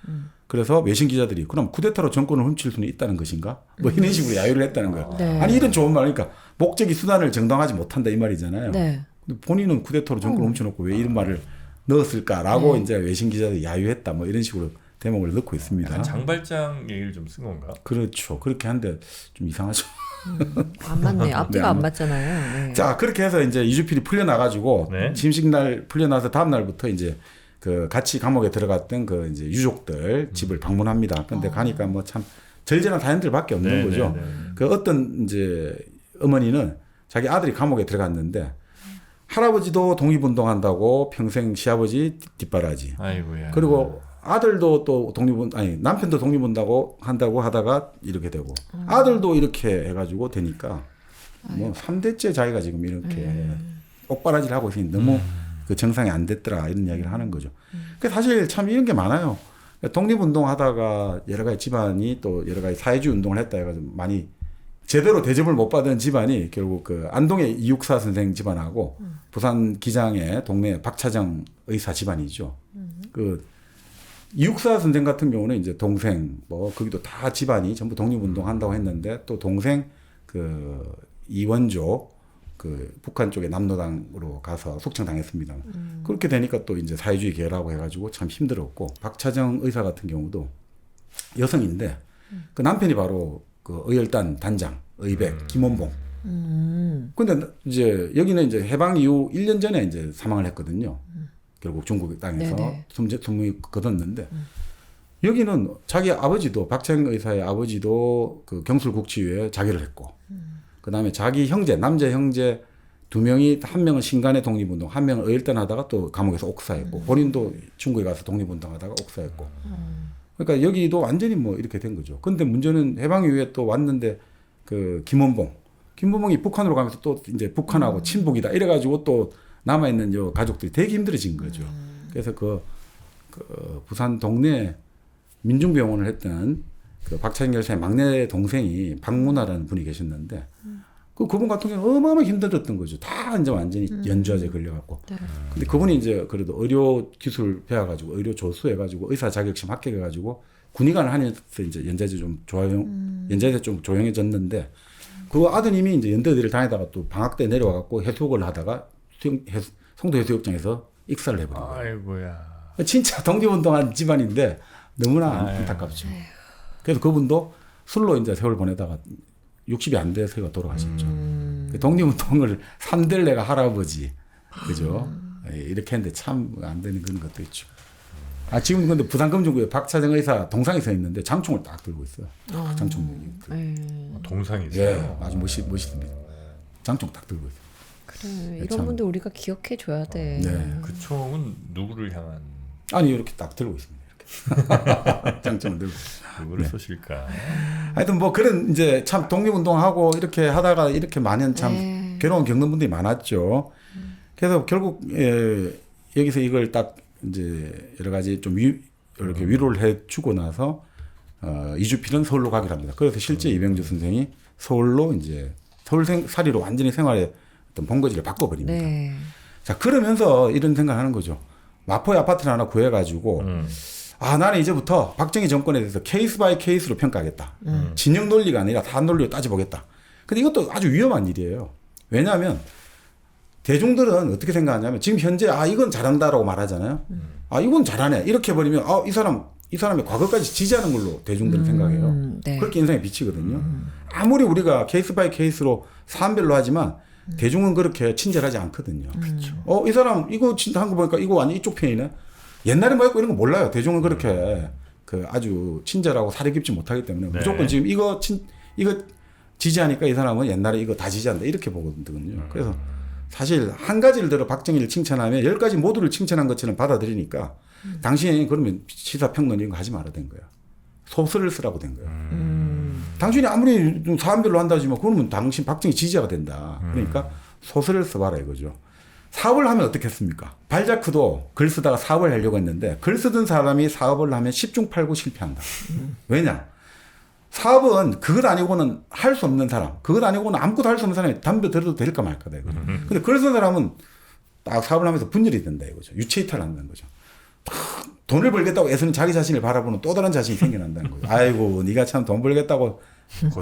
그래서 외신 기자들이 그럼 쿠데타로 정권을 훔칠 수는 있다는 것인가? 뭐 이런 식으로 야유를 했다는 거예요. 네. 아니 이런 좋은 말이니까 목적이 수단을 정당하지 못한다 이 말이잖아요. 네. 근데 본인은 쿠데타로 정권을 훔쳐놓고 왜 이런 말을 넣었을까라고 이제 외신 기자들이 야유했다 뭐 이런 식으로 대목을 넣고 있습니다. 장발장 얘기를 좀 쓴 건가? 그렇죠. 그렇게 한데 좀 이상하죠. 안 맞네요. 앞뒤가 네, 안 맞잖아요. 네. 자, 그렇게 해서 이제 이주필이 풀려나가지고 네. 취임식 날 풀려나서 다음 날부터 이제 그 같이 감옥에 들어갔던 그 이제 유족들 집을 방문합니다. 근데 가니까 뭐 참 절절한 사연들밖에 없는 네, 거죠. 네, 네. 그 어떤 이제 어머니는 자기 아들이 감옥에 들어갔는데 할아버지도 독립운동한다고 평생 시아버지 뒷바라지. 아이고야. 그리고 아들도 또 남편도 독립운동하고 한다고 하다가 이렇게 되고 아들도 이렇게 해가지고 되니까 뭐 3대째 자기가 지금 이렇게 옥바라지를 하고 있으니 너무 그 정상이 안 됐더라 이런 이야기를 하는 거죠. 그 사실 참 이런 게 많아요. 독립운동 하다가 여러 가지 집안이 또 여러 가지 사회주의 운동을 했다 해가지고 많이 제대로 대접을 못 받은 집안이 결국 그 안동의 이육사 선생 집안하고 부산 기장의 동네 박차정 의사 집안이죠. 그 이육사 선생 같은 경우는 이제 동생 뭐 거기도 다 집안이 전부 독립운동 한다고 했는데 또 동생 그 이원조 그 북한 쪽의 남로당으로 가서 숙청당했습니다. 그렇게 되니까 또 이제 사회주의 계열하고 해가지고 참 힘들었고 박차정 의사 같은 경우도 여성인데 그 남편이 바로 그 의열단 단장 의백 김원봉. 근데 이제 여기는 이제 해방 이후 1년 전에 이제 사망을 했거든요. 결국 중국 땅에서 숨이 거뒀는데 여기는 자기 아버지도 박차영 의사의 아버지도 그 경술국치위에 자결을 했고 그다음에 자기 형제 남자 형제 2명이 한 명은 신간의 독립운동 한 명은 의열단하다가 또 감옥에서 옥사했고 본인도 중국에 가서 독립운동하다가 옥사했고 그러니까 여기도 완전히 뭐 이렇게 된 거죠. 근데 문제는 해방 이후에 또 왔는데 그 김원봉이 북한으로 가면서 또 이제 북한하고 친북이다 이래가지고 또 남아있는 요 가족들이 되게 힘들어진 거죠. 그래서 그 부산 동네 민중병원을 했던 그 박찬일 열사의 막내 동생이 박문화라는 분이 계셨는데 그분 같은 경우는 어마어마하게 힘들었던 거죠. 다 이제 완전히 연좌제 걸려갖고. 근데 그분이 이제 그래도 의료 기술 배워가지고 의료 조수해가지고 의사 자격증 합격해가지고 군의관을 하면서 이제 연좌제 좀 조용해졌는데 그 아드님이 이제 연대대를 다니다가 또 방학 때 내려와갖고 해수욕을 하다가 송도 해수욕장에서 익사를 해버린 거예요. 아이고야. 진짜 독립운동한 집안인데 너무나 안타깝죠. 그래서 그분도 술로 이제 세월 보내다가 60이 안 돼서가 돌아가셨죠. 독립운동을 3대 할아버지, 그죠? 이렇게 했는데 참 안 되는 그런 것도 있죠. 지금 근데 부산금정구에 박차정 의사 동상이 서 있는데 장총을 딱 들고 있어요. 장총. 동상이 있어요. 예, 아주 멋있습니다. 장총 딱 들고 있어요. 그래, 이런 참. 분들 우리가 기억해 줘야 돼. 네. 그 총은 누구를 향한 아니 이렇게 딱 들고 있습니다. 이렇게. 장총을 들고. 누구를 쏘실까? 하여튼 뭐 그런 이제 참 독립운동하고 이렇게 하다가 이렇게 많은 참 네. 괴로운 겪는 분들이 많았죠. 그래서 결국 여기서 이걸 딱 이제 여러 가지 좀 이렇게 위로를 해주고 나서 이주필은 서울로 가기로 합니다. 그래서 실제 이병주 선생이 서울로 이제 서울살이로 완전히 생활의 어떤 본거지를 바꿔버립니다. 네. 자 그러면서 이런 생각하는 거죠. 마포에 아파트를 하나 구해가지고 나는 이제부터 박정희 정권에 대해서 케이스 바이 케이스로 평가하겠다. 진영 논리가 아니라 다 논리로 따져보겠다. 근데 이것도 아주 위험한 일이에요. 왜냐하면 대중들은 어떻게 생각하냐면 지금 현재 이건 잘한다라고 말하잖아요. 이건 잘하네. 이렇게 해버리면 이 사람의 과거까지 지지하는 걸로 대중들은 생각해요. 네. 그렇게 인상에 비치거든요. 아무리 우리가 케이스 바이 케이스로 사안별로 하지만 대중은 그렇게 친절하지 않거든요. 그렇죠. 이 사람 이거 진짜 한 거 보니까 이거 완전 이쪽 편이네. 옛날에 뭐 했고 이런 거 몰라요. 대중은 그렇게 아주 친절하고 사려 깊지 못하기 때문에 무조건 지금 이거 지지하니까 이 사람은 옛날에 이거 다 지지한다 이렇게 보거든요. 그래서 사실 한 가지를 들어 박정희를 칭찬하면 10가지 모두를 칭찬한 것처럼 받아들이니까 당신이 그러면 시사평론 이런 거 하지 말아야 된 거야. 소설을 쓰라고 된 거야. 당신이 아무리 좀 사안별로 한다 하지만 그러면 당신 박정희 지지자가 된다. 그러니까 소설을 써봐라 이거죠. 사업을 하면 어떻겠습니까? 발자크도 글 쓰다가 사업을 하려고 했는데 글 쓰던 사람이 사업을 하면 10중 8구 실패한다. 왜냐? 사업은 그것 아니고는 할 수 없는 사람, 그것 아니고는 아무것도 할 수 없는 사람이 담배 들어도 될까 말까다 이거죠. 근데 그런 사람은 딱 사업을 하면서 분열이 된다 이거죠. 유체이탈을 한다는 거죠. 돈을 벌겠다고 애쓰는 자기 자신을 바라보는 또 다른 자신이 생겨난다는 거죠. 아이고, 네가 참 돈 벌겠다고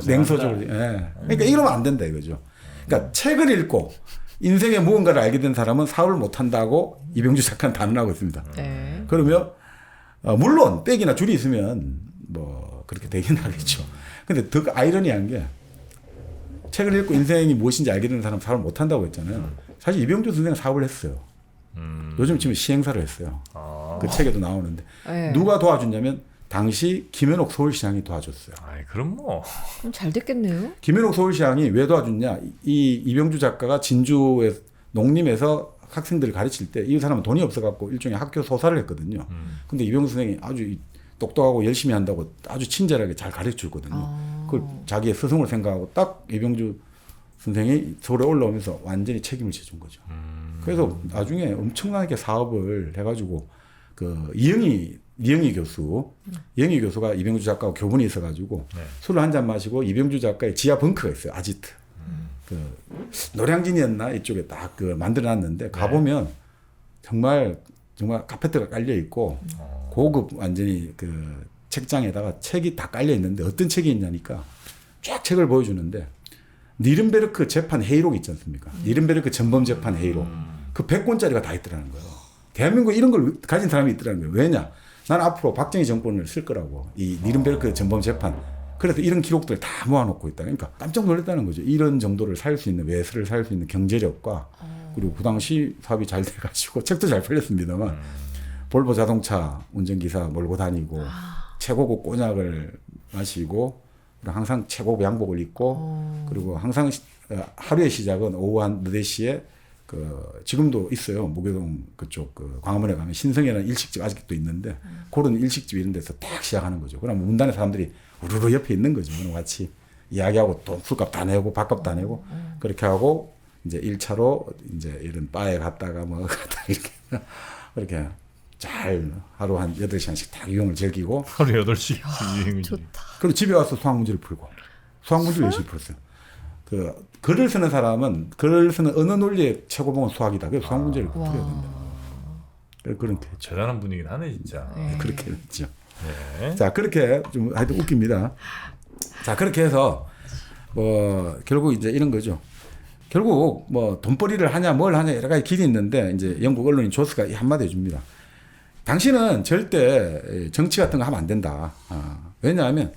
냉소적으로. 예. 그러니까 이러면 안 된다 이거죠. 그러니까 책을 읽고 인생의 무언가를 알게 된 사람은 사업을 못 한다고 이병주 작가는 단언하고 있습니다. 네. 그러면 물론 빽이나 줄이 있으면 뭐 그렇게 되긴 하겠죠. 근데 더 아이러니한 게 책을 읽고 인생이 무엇인지 알게 된 사람 사업을 못 한다고 했잖아요. 사실 이병주 선생은 사업을 했어요. 요즘 지금 시행사를 했어요. 그 책에도 나오는데 네. 누가 도와줬냐면 당시 김현옥 서울시장이 도와줬어요. 그럼 뭐 그럼 잘 됐겠네요. 김현옥 서울시장이 왜 도와줬냐? 이 이병주 작가가 진주의 농림에서 학생들을 가르칠 때 이 사람은 돈이 없어갖고 일종의 학교 소사를 했거든요. 근데 이병주 선생이 아주 똑똑하고 열심히 한다고 아주 친절하게 잘 가르쳐줬거든요. 그걸 자기의 스승으로 생각하고 딱 이병주 선생이 서울에 올라오면서 완전히 책임을 져준 거죠. 그래서 나중에 엄청나게 사업을 해가지고 이영희 교수가 이병주 작가하고 교분이 있어가지고 술을 한 잔 마시고 이병주 작가의 지하 벙커가 있어요. 아지트. 노량진이었나 이쪽에 딱 만들어놨는데 가보면 정말 카페트가 깔려 있고 고급 완전히 책장에다가 책이 다 깔려 있는데 어떤 책이 있냐니까 쫙 책을 보여주는데 니른베르크 재판 회의록 있지 않습니까? 니른베르크 전범 재판 회의록 그 100권짜리가 다 있더라는 거예요. 대한민국에 이런 걸 가진 사람이 있더라는 거예요. 왜냐? 난 앞으로 박정희 정권을 쓸 거라고. 이 니른베르크 전범 재판. 그래서 이런 기록들을 다 모아놓고 있다. 그러니까 깜짝 놀랐다는 거죠. 이런 정도를 살 수 있는 외세를 살 수 있는 경제력과 그리고 그 당시 사업이 잘 돼가지고 책도 잘 팔렸습니다만 볼보 자동차 운전기사 몰고 다니고 최고급 꼬냑을 마시고 그리고 항상 최고급 양복을 입고 그리고 항상 하루의 시작은 오후 한 4시에 지금도 있어요. 무교동 그쪽 광화문에 가면 신성이라는 일식집 아직도 있는데 그런 일식집 이런 데서 딱 시작하는 거죠. 그러면 문단의 사람들이 우르르 옆에 있는 거죠. 그럼 같이 이야기하고 또 술값 다 내고 밥값 다 내고 그렇게 하고 이제 1차로 이제 이런 바에 갔다가 뭐 갔다 이렇게 잘 하루 한 8시간씩 다 유흥을 즐기고 하루 8시 유행이지. 좋다. 그리고 집에 와서 수학 문제를 풀고 수학 문제를 열심히 풀었어요. 글을 쓰는 사람은 글을 쓰는 언어 논리의 최고봉은 수학이다. 그래서 수학 문제를 풀어야 된다. 그렇게 했죠. 대단한 분이긴 하네 진짜. 그렇게 했죠. 네. 자 그렇게 좀 하여튼 웃깁니다. 자 그렇게 해서 결국 이제 이런 거죠. 결국 돈벌이를 하냐 뭘 하냐 여러 가지 길이 있는데 이제 영국 언론인 조스가 이 한마디 해줍니다. 당신은 절대 정치 같은 거 하면 안 된다. 왜냐하면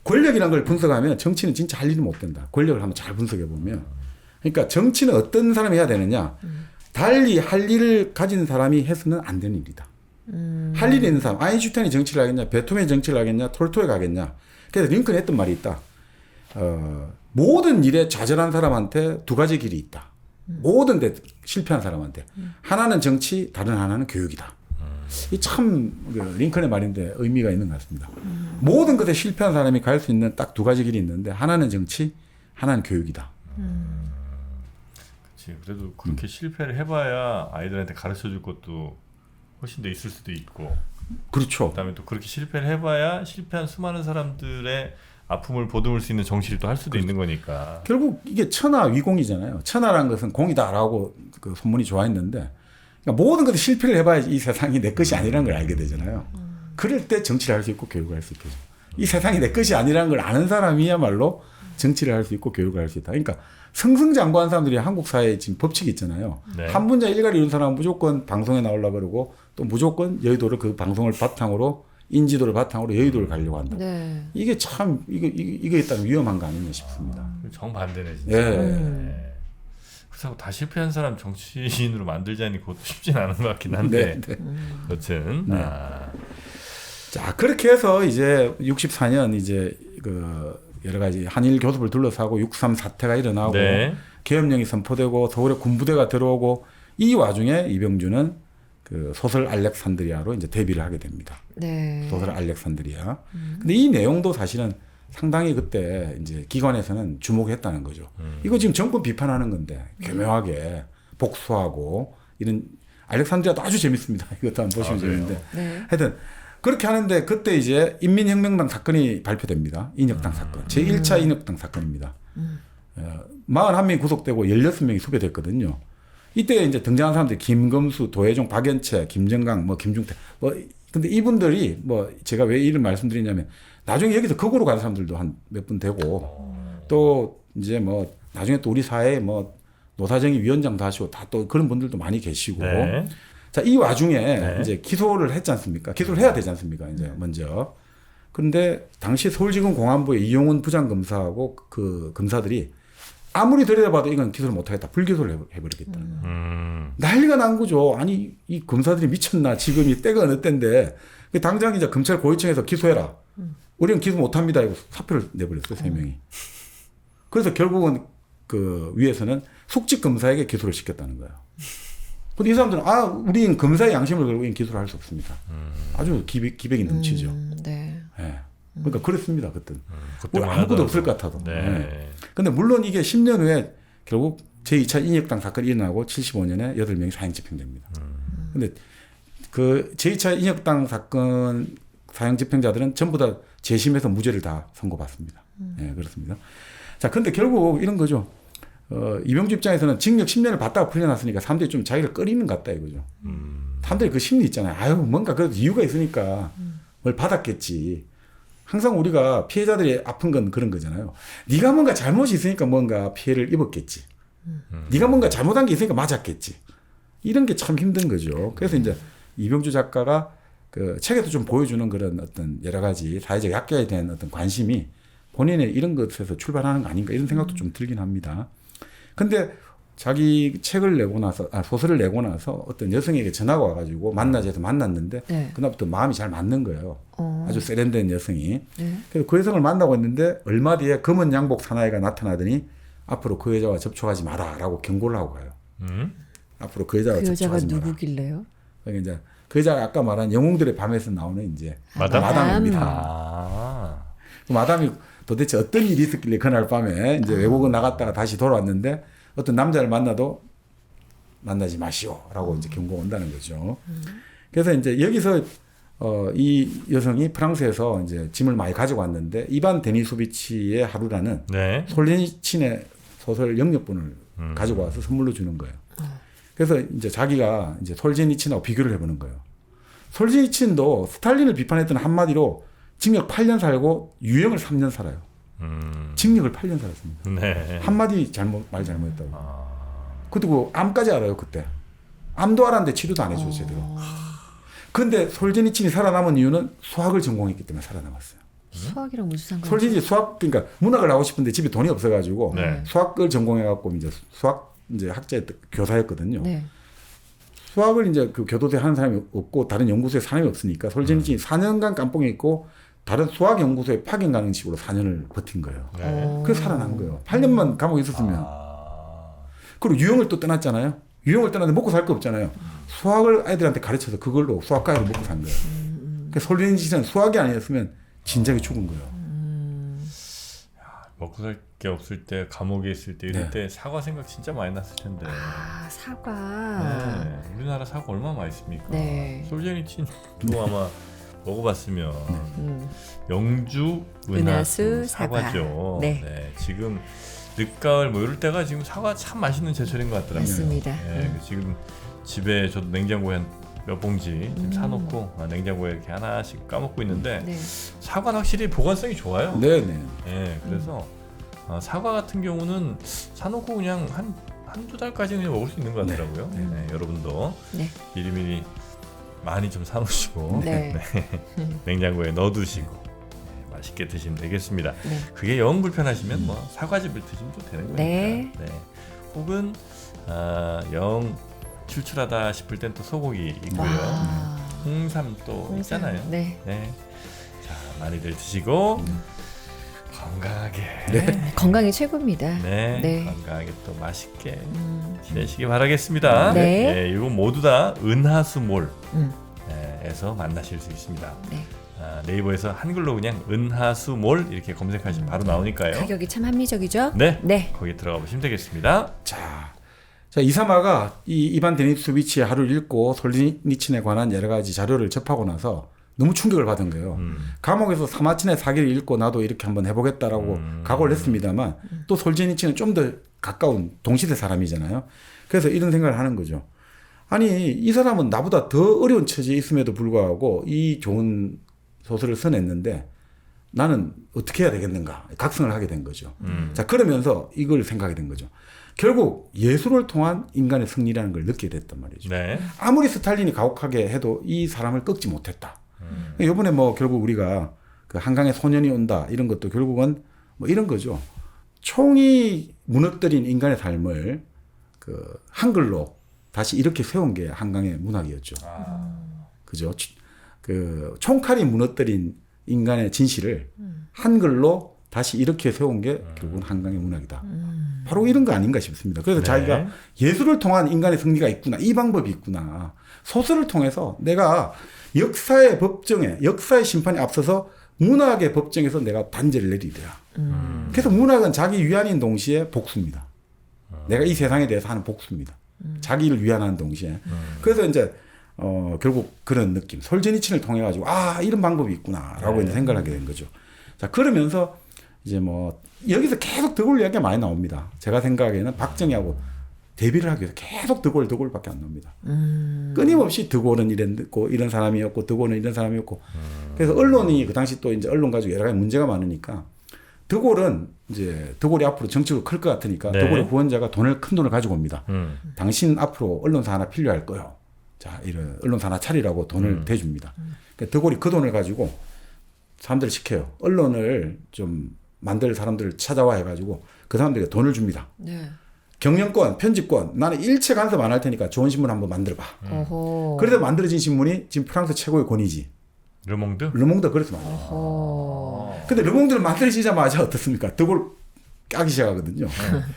권력이라는 걸 분석하면 정치는 진짜 할 일이 못 된다. 권력을 한번 잘 분석해 보면. 그러니까 정치는 어떤 사람이 해야 되느냐. 달리 할 일을 가진 사람이 해서는 안 되는 일이다. 할 일이 있는 사람. 아인슈타인이 정치를 하겠냐. 베토벤이 정치를 하겠냐. 톨토에 가겠냐. 그래서 링컨이 했던 말이 있다. 모든 일에 좌절한 사람한테 두 가지 길이 있다. 모든 데 실패한 사람한테. 하나는 정치, 다른 하나는 교육이다. 이 참 링컨의 말인데 의미가 있는 것 같습니다. 모든 것에 실패한 사람이 갈 수 있는 딱 두 가지 길이 있는데 하나는 정치, 하나는 교육이다. 그렇지. 그래도 그렇게 실패를 해봐야 아이들한테 가르쳐줄 것도 훨씬 더 있을 수도 있고. 그렇죠. 그다음에 또 그렇게 실패를 해봐야 실패한 수많은 사람들의 아픔을 보듬을 수 있는 정치를 또 할 수도 있는 거니까. 결국 이게 천하위공이잖아요. 천하라는 것은 공이다라고 그 선문이 좋아했는데 그러니까 모든 것에 실패를 해봐야지 이 세상이 내 것이 아니라는 걸 알게 되잖아요. 그럴 때 정치를 할 수 있고 교육을 할 수 있겠죠. 이 세상이 내 것이 아니라는 걸 아는 사람이야말로 정치를 할 수 있고 교육을 할 수 있다. 그러니까 승승장구한 사람들이 한국 사회에 지금 법칙이 있잖아요. 네. 한 분자 일가를 이룬 사람은 무조건 방송에 나오려고 그러고 또 무조건 여의도를 그 방송을 바탕으로 인지도를 바탕으로 여의도를 가려고 한다. 네. 이게 참 이거에 따른 위험한 거 아니냐 싶습니다. 정반대네 진짜. 예. 네. 그래서 다 실패한 사람 정치인으로 만들자니 그것도 쉽진 않은 것 같긴 한데. 네, 네. 여튼. 네. 자 그렇게 해서 이제 64년 이제 그 여러 가지 한일 교섭을 둘러싸고 6.3 사태가 일어나고 네. 계엄령이 선포되고 서울에 군부대가 들어오고 이 와중에 이병주는 그 소설 알렉산드리아로 이제 데뷔를 하게 됩니다. 네. 소설 알렉산드리아. 근데 이 내용도 사실은 상당히 그때 이제 기관에서는 주목했다는 거죠. 이거 지금 정권 비판하는 건데 교묘하게 복수하고 이런 알렉산드리아도 아주 재밌습니다. 이것도 한번 보시면 재밌는데. 네. 하여튼 그렇게 하는데 그때 이제 인민혁명당 사건이 발표됩니다. 인혁당 사건. 제1차 인혁당 사건입니다. 41명이 구속되고 16명이 수배됐거든요. 이때 이제 등장한 사람들이 김금수, 도혜종, 박연채, 김정강, 뭐 김중태. 뭐 근데 이분들이 뭐 제가 왜 이를 말씀드리냐면 나중에 여기서 거꾸로 간 사람들도 한 몇 분 되고 또 이제 뭐 나중에 또 우리 사회에 뭐 노사정의 위원장도 하시고 다 또 그런 분들도 많이 계시고. 네. 자, 이 와중에 네. 이제 기소를 했지 않습니까? 기소를 해야 되지 않습니까? 이제 먼저. 그런데 당시 서울지검 공안부의 이용훈 부장검사하고 그 검사들이 아무리 들여다봐도 이건 기소를 못하겠다. 불기소를 해버리겠다는 거예요. 난리가 난 거죠. 아니 이 검사들이 미쳤나. 지금이 때가 어느 때인데 당장 이제 검찰 고위층에서 기소해라. 우리는 기소 못합니다. 이거 사표를 내버렸어요. 3명이. 그래서 결국은 그 위에서는 숙직 검사에게 기소를 시켰다는 거예요. 근데 이 사람들은 우리는 검사의 양심을 걸고 기소를 할 수 없습니다. 아주 기백이 넘치죠. 네. 네. 그러니까 그렇습니다. 그때는. 그때만 아무것도 하더라도. 없을 것 같아도. 네. 네. 근데 물론 이게 10년 후에 결국 제2차 인혁당 사건이 일어나고 75년에 8명이 사형 집행됩니다. 근데 그 제2차 인혁당 사건 사형 집행자들은 전부 다 재심에서 무죄를 다 선고받습니다. 네, 그렇습니다. 자, 근데 결국 이런 거죠. 이병주 입장에서는 징역 10년을 받다가 풀려났으니까 사람들이 좀 자기를 꺼리는 것 같다 이거죠. 사람들이 그 심리 있잖아요. 아유, 뭔가 그래도 이유가 있으니까 뭘 받았겠지. 항상 우리가 피해자들이 아픈 건 그런 거잖아요. 네가 뭔가 잘못이 있으니까 뭔가 피해를 입었겠지. 네가 뭔가 잘못한 게 있으니까 맞았겠지. 이런 게 참 힘든 거죠. 그래서 이제 이병주 작가가 그 책에도 좀 보여주는 그런 어떤 여러 가지 사회적 약자에 대한 어떤 관심이 본인의 이런 것에서 출발하는 거 아닌가 이런 생각도 좀 들긴 합니다. 근데 자기 책을 내고 나서 소설을 내고 나서 어떤 여성에게 전화가 와가지고 만나자 해서 만났는데 네. 그날부터 마음이 잘 맞는 거예요. 아주 세련된 여성이. 네. 그래서 그 여성을 만나고 있는데 얼마 뒤에 검은 양복 사나이가 나타나더니 앞으로 그 여자와 접촉하지 마라라고 경고를 하고 가요. 앞으로 그 여자와 그 여자가 접촉하지 마라. 누구길래요? 그러니까 이제 그 여자가 아까 말한 영웅들의 밤에서 나오는 이제 마담? 마담입니다. 그 마담이 도대체 어떤 일이 있었길래 그날 밤에 이제 외국을 나갔다가 다시 돌아왔는데 어떤 남자를 만나도 만나지 마시오라고 이제 경고가 온다는 거죠. 그래서 이제 여기서 이 여성이 프랑스에서 이제 짐을 많이 가지고 왔는데 이반 데니소비치의 하루라는 네. 솔제니친의 소설 영역본을 가지고 와서 선물로 주는 거예요. 그래서 이제 자기가 이제 솔제니친하고 비교를 해보는 거예요. 솔제니친도 스탈린을 비판했던 한마디로 징역 8년 살고 유형을 3년 살아요. 징역을 8년 살았습니다. 네. 한마디 말 잘못했다고. 그리고 암까지 알아요 그때. 암도 알았는데 치료도 안 해줘요 제대로. 그런데 솔제니친이 살아남은 이유는 수학을 전공했기 때문에 살아남았어요. 수학이랑 무슨 상관이? 솔직히 수학 그러니까 문학을 하고 싶은데 집에 돈이 없어가지고 네. 수학을 전공해갖고 이제 수학 이제 학자 교사였거든요. 네. 수학을 이제 그 교도소에 하는 사람이 없고 다른 연구소에 사람이 없으니까 솔제니친이 4년간 깜뽕에 있고 다른 수학 연구소에 파견 가는 식으로 4년을 버틴 거예요. 네. 그래서 살아난 거예요. 8년만 감옥에 있었으면. 아. 그리고 유형을 또 떠났잖아요. 유형을 떠났는데 먹고 살 거 없잖아요. 수학을 아이들한테 가르쳐서 그걸로 수학과외로 먹고 산 거예요. 그러니까 솔제니친은 수학이 아니었으면 진작에 죽은 거예요. 먹고 살 게 없을 때 감옥에 있을 때 이럴 네. 때 사과 생각 진짜 많이 났을 텐데. 아, 사과. 네. 우리나라 사과 얼마나 맛있습니까? 네. 솔제니친도 아마 먹어봤으면 음. 영주 은하수 은하수 사과. 사과죠. 네. 지금 늦가을 뭐 이럴 때가 지금 사과 참 맛있는 제철인 것 같더라고요. 맞습니다. 네, 지금 집에 저도 냉장고에 한 몇 봉지 지금 사놓고 냉장고에 이렇게 하나씩 까먹고 있는데 네. 사과는 확실히 보관성이 좋아요. 네네. 네, 그래서 사과 같은 경우는 사놓고 그냥 한두 달까지는 그냥 먹을 수 있는 것 같더라고요. 네. 네, 여러분도 네. 미리미리 많이 좀 사놓으시고 네. 냉장고에 넣어두시고 맛있게 드시면 되겠습니다. 네. 그게 영 불편하시면 뭐 사과즙을 드시면 또 되는 거니까. 네. 혹은 영 출출하다 싶을 땐 또 소고기 있고요. 와. 홍삼 또 홍삼. 있잖아요. 네. 네. 자, 많이들 드시고 건강하게. 네. 건강이 최고입니다. 네. 네. 건강하게 또 맛있게 지내시기 바라겠습니다. 네. 이거 모두 다 은하수몰 음. 에서 만나실 수 있습니다. 네. 네이버에서 한글로 그냥 은하수몰 이렇게 검색하시면 바로 나오니까요. 가격이 참 합리적이죠? 네. 네. 거기 들어가 보시면 되겠습니다. 자, 이사마가 이 이반 데니소비치의 하루를 읽고 솔제니친에 관한 여러 가지 자료를 접하고 나서 너무 충격을 받은 거예요. 감옥에서 사마친의 사기를 읽고 나도 이렇게 한번 해보겠다라고 각오를 했습니다만 또 솔제니친은 좀 더 가까운 동시대 사람이잖아요. 그래서 이런 생각을 하는 거죠. 아니, 이 사람은 나보다 더 어려운 처지에 있음에도 불구하고 이 좋은 소설을 써냈는데 나는 어떻게 해야 되겠는가 각성을 하게 된 거죠. 자, 그러면서 이걸 생각하게 된 거죠. 결국 예술을 통한 인간의 승리라는 걸 느끼게 됐단 말이죠. 네. 아무리 스탈린이 가혹하게 해도 이 사람을 꺾지 못했다. 이번에 뭐 결국 우리가 그 한강에 소년이 온다 이런 것도 결국은 뭐 이런 거죠. 총이 무너뜨린 인간의 삶을 그 한글로 다시 이렇게 세운 게 한강의 문학이었죠. 그죠? 그 총칼이 무너뜨린 인간의 진실을 한글로 다시 이렇게 세운 게 결국은 한강의 문학이다. 바로 이런 거 아닌가 싶습니다. 그래서 네. 자기가 예술을 통한 인간의 승리가 있구나. 이 방법이 있구나. 소설을 통해서 내가 역사의 법정에, 역사의 심판에 앞서서 문학의 법정에서 내가 단죄를 내리리라. 그래서 문학은 자기 위안인 동시에 복수입니다. 내가 이 세상에 대해서 하는 복수입니다. 자기를 위안하는 동시에. 그래서 이제 결국 그런 느낌. 솔제니친을 통해 가지고 이런 방법이 있구나라고 이제 생각을 하게 된 거죠. 자, 그러면서 이제 뭐 여기서 계속 드골 이야기가 많이 나옵니다. 제가 생각에는 박정희하고 대비를 하기 위해서 계속 드골밖에 안 나옵니다. 끊임없이 드골은 이랬고 이런 사람이었고 드골은 이런 사람이었고. 그래서 언론이 그 당시 또 이제 언론 가지고 여러 가지 문제가 많으니까 드골은 이제 드골이 앞으로 정치가 클 것 같으니까 네. 드골의 후원자가 큰 돈을 가지고 옵니다. 당신 앞으로 언론사 하나 필요할 거요. 자, 이런 언론사 하나 차리라고 돈을 대줍니다. 그러니까 드골이 그 돈을 가지고 사람들을 시켜요. 언론을 좀 만들 사람들을 찾아와 해가지고 그 사람들에게 돈을 줍니다. 네. 경영권, 편집권, 나는 일체 간섭 안 할 테니까 좋은 신문 한번 만들어봐. 어허. 그래서 만들어진 신문이 지금 프랑스 최고의 권위지. 르몽드? 르몽드가 그래서 만들어. 어허. 근데 르몽드를 만들어지자마자 어떻습니까? 드골 까기 시작하거든요.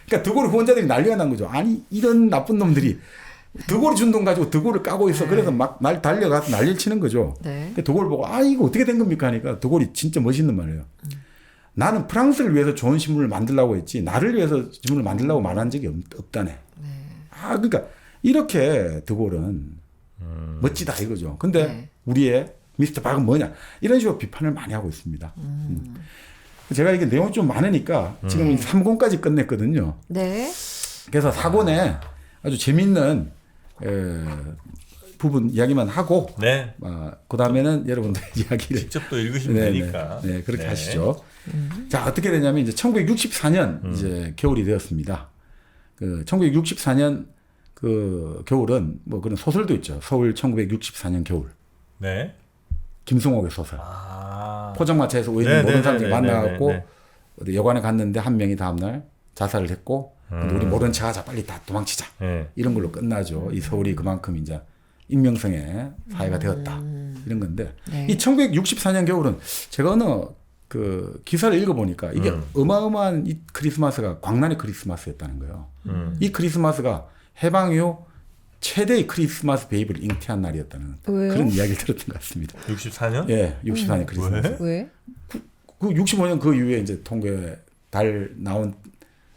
그러니까 드골 후원자들이 난리가 난 거죠. 아니 이런 나쁜 놈들이 드골이 준 돈 가지고 드골을 까고 있어. 그래서 막 날 달려가서 난리를 치는 거죠. 네. 그러니까 드골 보고 이거 어떻게 된 겁니까 하니까 드골이 진짜 멋있는 말이에요. 나는 프랑스를 위해서 좋은 신문을 만들려고 했지 나를 위해서 신문을 만들려고 말한 적이 없다네. 그러니까 이렇게 드골은 멋지다 이거죠. 근데 네. 우리의 미스터 박은 뭐냐 이런 식으로 비판을 많이 하고 있습니다. 제가 이게 내용이 좀 많으니까 지금 3권까지 끝냈거든요. 네. 그래서 4권에 아주 재밌는 부분 이야기만 하고 네. 그 다음에는 여러분들 이야기를 직접 또 읽으시면 되니까. 네, 그렇게 하시죠. 자, 어떻게 되냐면 이제 1964년 이제 겨울이 되었습니다. 그 1964년 그 겨울은 뭐 그런 소설도 있죠. 서울 1964년 겨울. 네. 김승옥의 소설. 포장마차에서 우연히 네, 모르는 네, 사람들이 네, 만나갖고 네, 네. 어디 여관에 갔는데 한 명이 다음날 자살을 했고 근데 우리 모른 척하자 빨리 다 도망치자 네. 이런 걸로 끝나죠. 이 서울이 그만큼 이제 인명성의 사회가 되었다 이런 건데 네. 이 1964년 겨울은 제가 어느 그 기사를 읽어보니까 이게 어마어마한 이 크리스마스가 광란의 크리스마스였다는 거예요. 이 크리스마스가 해방 이후 최대의 크리스마스 베이비를 잉태한 날이었다는 왜요? 그런 이야기를 들었던 것 같습니다. 64년? 예, 64년 크리스마스. 왜? 그 65년 그 이후에 이제 통계 달 나온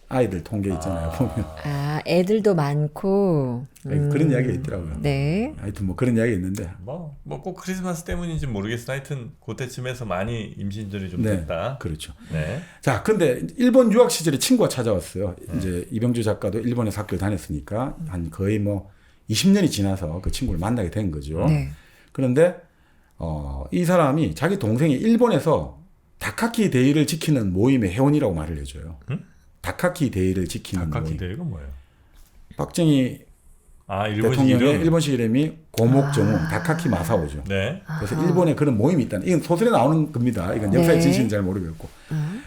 아이들 통계 있잖아요. 보면 아, 애들도 많고. 그런 이야기가 있더라고요. 네. 하여튼 뭐 그런 이야기 있는데 뭐 꼭 크리스마스 때문인지 모르겠어. 하여튼 그때쯤에서 많이 임신들이 좀 네, 됐다. 그렇죠. 네. 자, 근데 일본 유학 시절에 친구가 찾아왔어요. 이제 이병주 작가도 일본에서 학교를 다녔으니까 한 거의 뭐 20년이 지나서 그 친구를 만나게 된 거죠. 네. 그런데 이 사람이 자기 동생이 일본에서 다카키 데이를 지키는 모임의 회원이라고 말을 해줘요. 다카키 데이를 지키는 다카키 모임. 데이가 뭐예요? 박정희 일본식 대통령의 이름? 일본식 이름이 고목정우 다카키 마사오죠. 네. 그래서 일본에 그런 모임이 있다는 이건 소설에 나오는 겁니다. 이건 역사의 네. 진실은 잘 모르겠고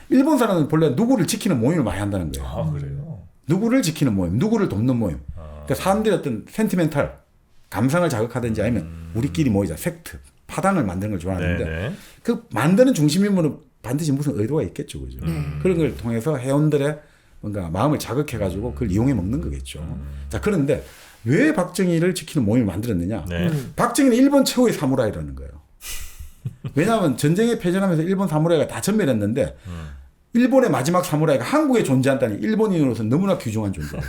일본 사람은 본래 누구를 지키는 모임을 많이 한다는 거예요. 그래요? 누구를 지키는 모임, 누구를 돕는 모임. 그러니까 사람들이 어떤 센티멘탈 감상을 자극하든지 아니면 우리끼리 모이자 섹트 파당을 만드는 걸 좋아하는데 네. 그 만드는 중심인물은 반드시 무슨 의도가 있겠죠, 그죠? 그런 걸 통해서 회원들의 뭔가 마음을 자극해가지고 그걸 이용해 먹는 거겠죠. 자, 그런데 왜 박정희를 지키는 모임을 만들었느냐? 네. 박정희는 일본 최고의 사무라이라는 거예요. 왜냐하면 전쟁에 패전하면서 일본 사무라이가 다 전멸했는데 일본의 마지막 사무라이가 한국에 존재한다니 일본인으로서 너무나 귀중한 존재예요.